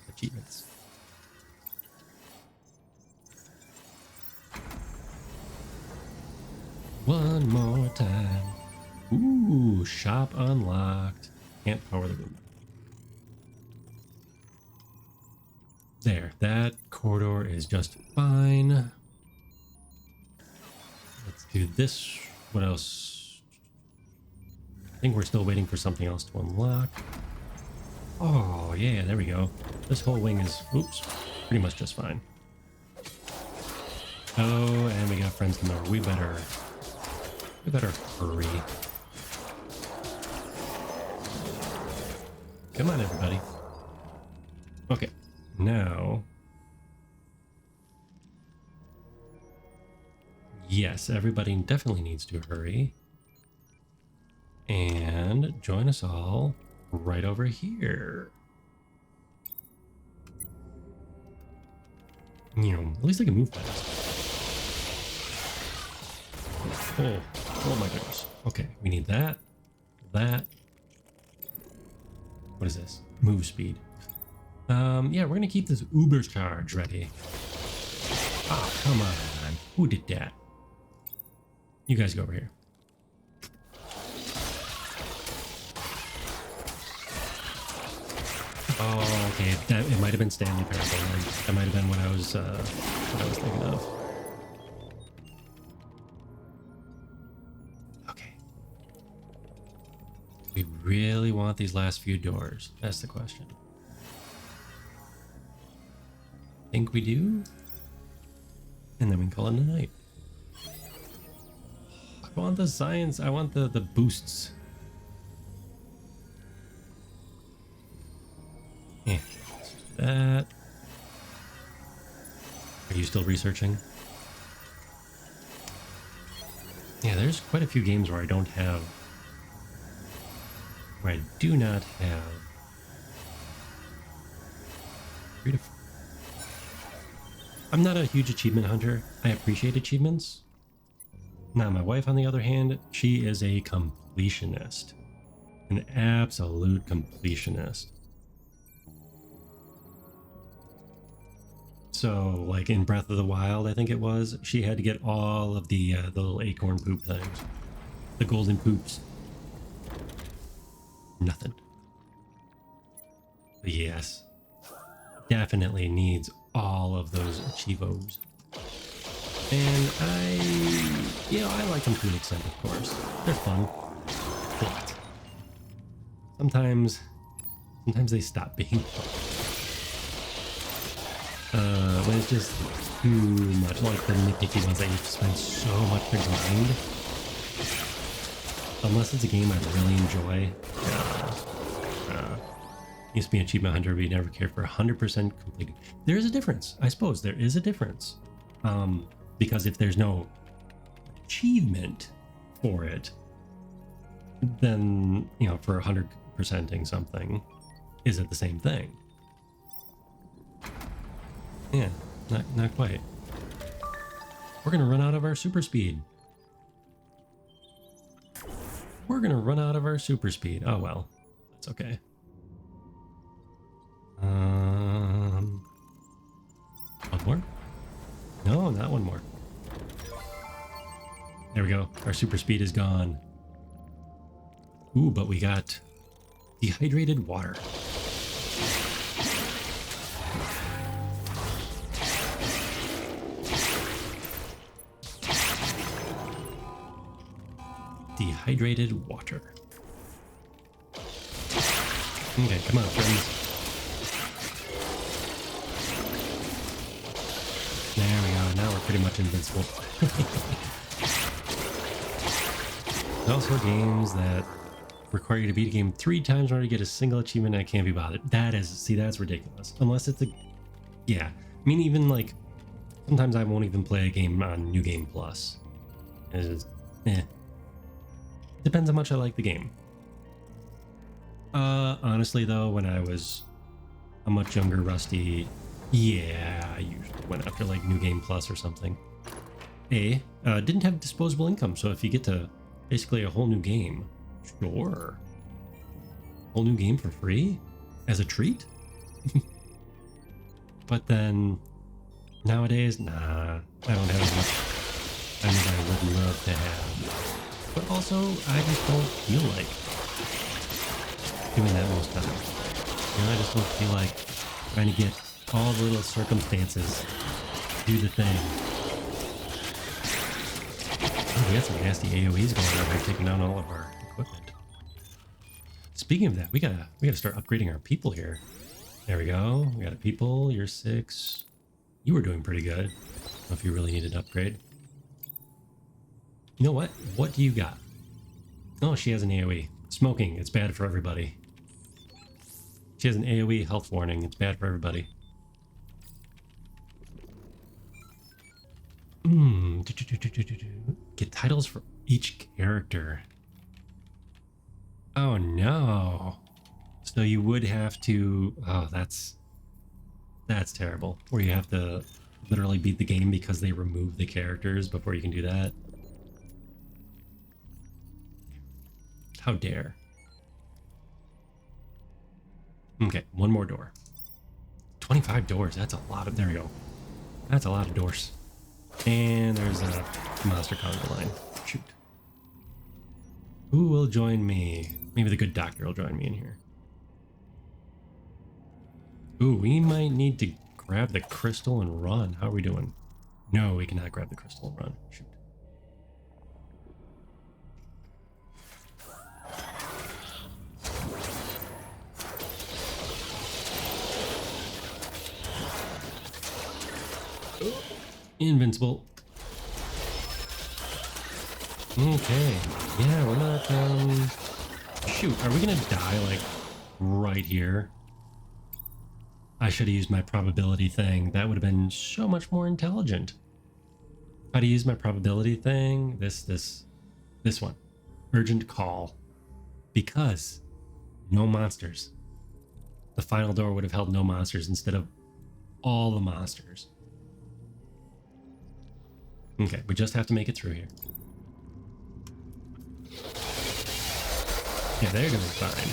Achievements. One more time. Ooh, shop unlocked. Can't power the room. There, that corridor is just fine. Let's do this. What else? I think we're still waiting for something else to unlock. Oh, yeah, there we go. This whole wing is, oops, pretty much just fine. Oh, and we got friends coming over. We better hurry. Come on, everybody. Okay, now. Yes, everybody definitely needs to hurry. And join us all right over here. At least I can move fast. Oh my goodness. Okay, we need that. What is this? Move speed. Yeah, we're gonna keep this Uber charge ready. Oh, come on. Who did that? You guys go over here. Oh, okay. It might have been Stanley Parable. That might have been what I was thinking of. Okay. We really want these last few doors. That's the question. think we do. And then we can call it a night. I want the science. I want the boosts. Yeah. That. Are you still researching? Yeah, there's quite a few games where I don't have. Where I do not have. I'm not a huge achievement hunter. I appreciate achievements. Now, my wife, on the other hand, she is a completionist. An absolute completionist. So, like in Breath of the Wild, I think it was, she had to get all of the little acorn poop things. The golden poops. Nothing. But yes. Definitely needs all of those achievos. And I like them to an extent, of course. They're fun. But sometimes they stop being fun. When it's just too much, like the nitpicky ones that you have to spend so much to grind. Unless it's a game I really enjoy. Used to be an achievement hunter, but you never cared for 100% completing. There is a difference, I suppose. There is a difference. Because if there's no achievement for it, then, you know, for 100%ing something, is it the same thing? Yeah, not quite. We're gonna run out of our super speed. We're gonna run out of our super speed. Oh well, that's okay. One more? No, not one more. There we go. Our super speed is gone. Ooh, but we got dehydrated water. Dehydrated water. Okay, come on, friends. There we go. Now we're pretty much invincible. There's also games that require you to beat a game 3 times in order to get a single achievement, and I can't be bothered. That's ridiculous. Unless it's yeah. I mean, even like, sometimes I won't even play a game on New Game Plus. It's just, Depends how much I like the game. Honestly though, when I was a much younger Rusty, yeah, I usually went after like New Game Plus or something. Didn't have disposable income, so if you get to basically a whole new game, sure. Whole new game for free? As a treat? But then, nowadays, nah, I don't have as much time as I would love to have. But also, I just don't feel like doing that most times. You know, I just don't feel like trying to get all the little circumstances to do the thing. Oh, we got some nasty AoEs going on here, taking down all of our equipment. Speaking of that, we gotta start upgrading our people here. There we go. We got a people. You're 6. You were doing pretty good. I don't know if you really need an upgrade. You know what? What do you got? Oh, she has an AoE. Smoking. It's bad for everybody. She has an AoE health warning. It's bad for everybody. Get titles for each character. Oh no. So you would have to... Oh, that's terrible. Where you have to literally beat the game because they remove the characters before you can do that. How dare. Okay, one more door. 25 doors, that's a lot of... There we go. That's a lot of doors. And there's a monster conga line. Shoot. Who will join me? Maybe the good doctor will join me in here. Ooh, we might need to grab the crystal and run. How are we doing? No, we cannot grab the crystal and run. Shoot. Invincible. Okay. Yeah, we're not, shoot, are we gonna die, like, right here? I should have used my probability thing. That would have been so much more intelligent. How to use my probability thing? This one. Urgent call. Because no monsters. The final door would have held no monsters instead of all the monsters. Okay, we just have to make it through here. Yeah, they're doing fine.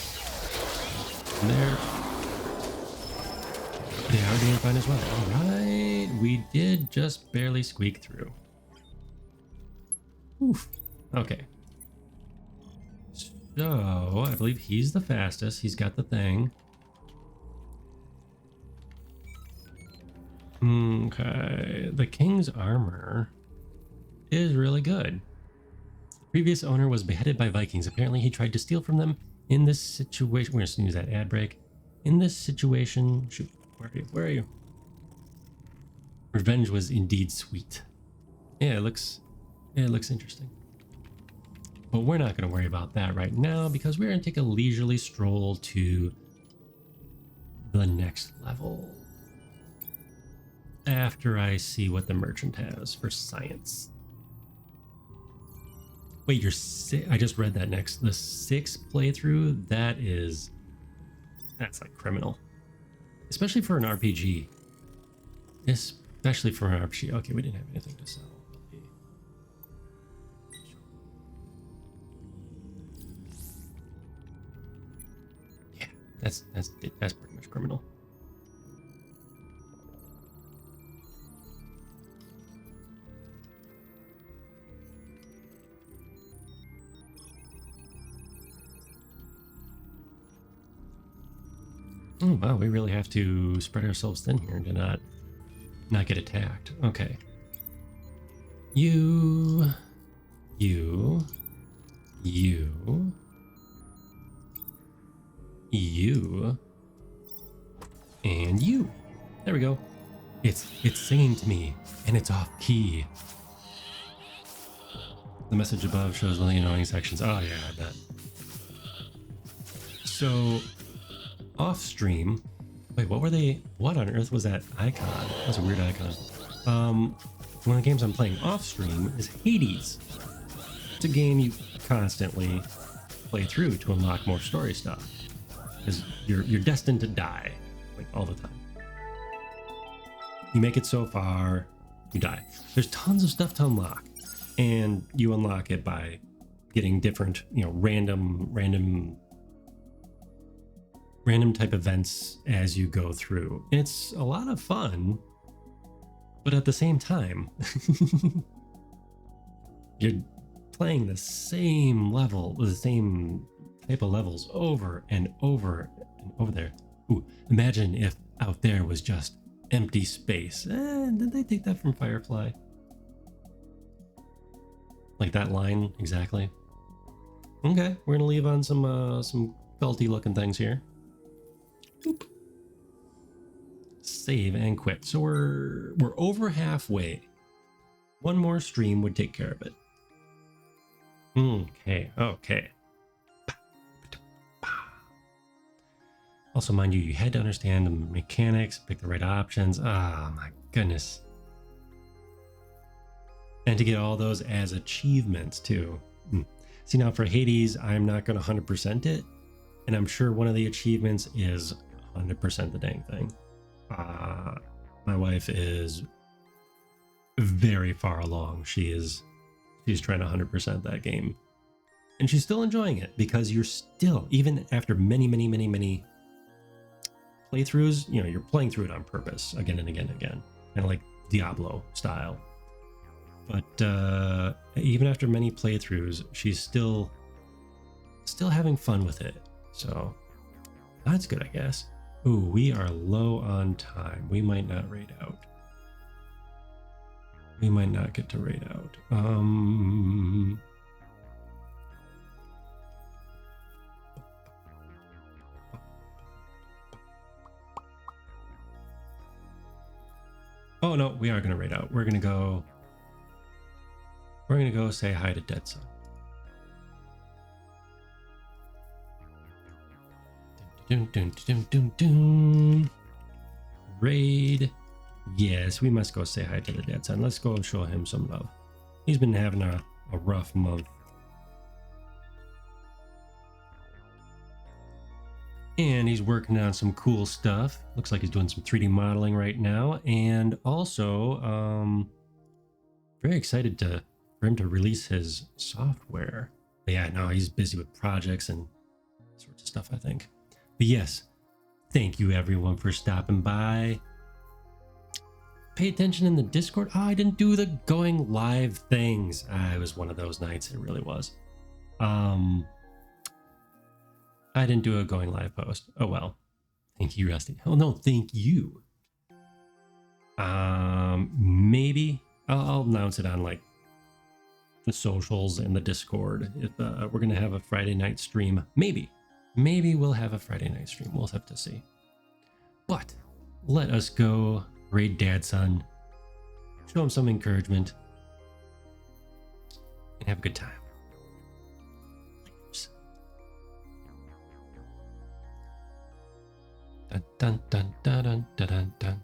They are doing fine as well. All right, we did just barely squeak through. Oof. Okay. So, I believe he's the fastest. He's got the thing. Okay. The king's armor is really good. The previous owner was beheaded by Vikings. Apparently, he tried to steal from them. In this situation, we're just gonna use that ad break. In this situation, shoot, where are you? Where are you? Revenge was indeed sweet. Yeah, it looks interesting. But we're not going to worry about that right now because we're going to take a leisurely stroll to the next level after I see what the merchant has for science. Wait, I just read that next. The 6th playthrough, that's like criminal. Especially for an RPG. Especially for an RPG. Okay, we didn't have anything to sell. That's pretty much criminal. Oh wow, we really have to spread ourselves thin here to not get attacked. Okay. You, and you. There we go. It's singing to me, and it's off key. The message above shows one of the annoying sections. Oh yeah, I bet. So, off stream. Wait, what on earth was that icon? That was a weird icon. One of the games I'm playing off stream is Hades. It's a game you constantly play through to unlock more story stuff. Because you're destined to die, like all the time. You make it so far, you die. There's tons of stuff to unlock, and you unlock it by getting different, random type events as you go through. It's a lot of fun, but at the same time, you're playing the same level, the same type of levels over and over and over there. Ooh, imagine if out there was just empty space. Did they take that from Firefly? Like that line exactly. Okay, we're gonna leave on some culty looking things here. Boop. Save and quit. So we're over halfway. One more stream would take care of it. Okay. Also, mind you had to understand the mechanics, pick the right options. Ah, my goodness. And to get all those as achievements too. See, now for Hades, I'm not going to 100% it. And I'm sure one of the achievements is 100% the dang thing. My wife is very far along. She's trying to 100% that game. And she's still enjoying it because you're still, even after many playthroughs, you're playing through it on purpose again and again and again. Kind of like Diablo style. But even after many playthroughs, she's still having fun with it. So that's good, I guess. Ooh, we are low on time. We might not raid out. We might not get to raid out. Oh no, we are gonna raid out. We're gonna go say hi to Dead Son. Dun, dun, dun, dun, dun. Raid. Yes, we must go say hi to the Dead Son. Let's go show him some love. He's been having a rough month. And he's working on some cool stuff. Looks like he's doing some 3D modeling right now. And also, very excited for him to release his software. But yeah, no, he's busy with projects and sorts of stuff, I think. But yes, thank you everyone for stopping by. Pay attention in the Discord. Oh, I didn't do the going live things. It was one of those nights. It really was. I didn't do a going live post. Oh well. Thank you, Rusty. Oh no, thank you. Maybe I'll announce it on like the socials and the Discord if we're gonna have a Friday night stream. Maybe we'll have a Friday night stream. We'll have to see. But let us go raid Dad Son, show him some encouragement, and have a good time. Dun dun dun dun dun dun dun.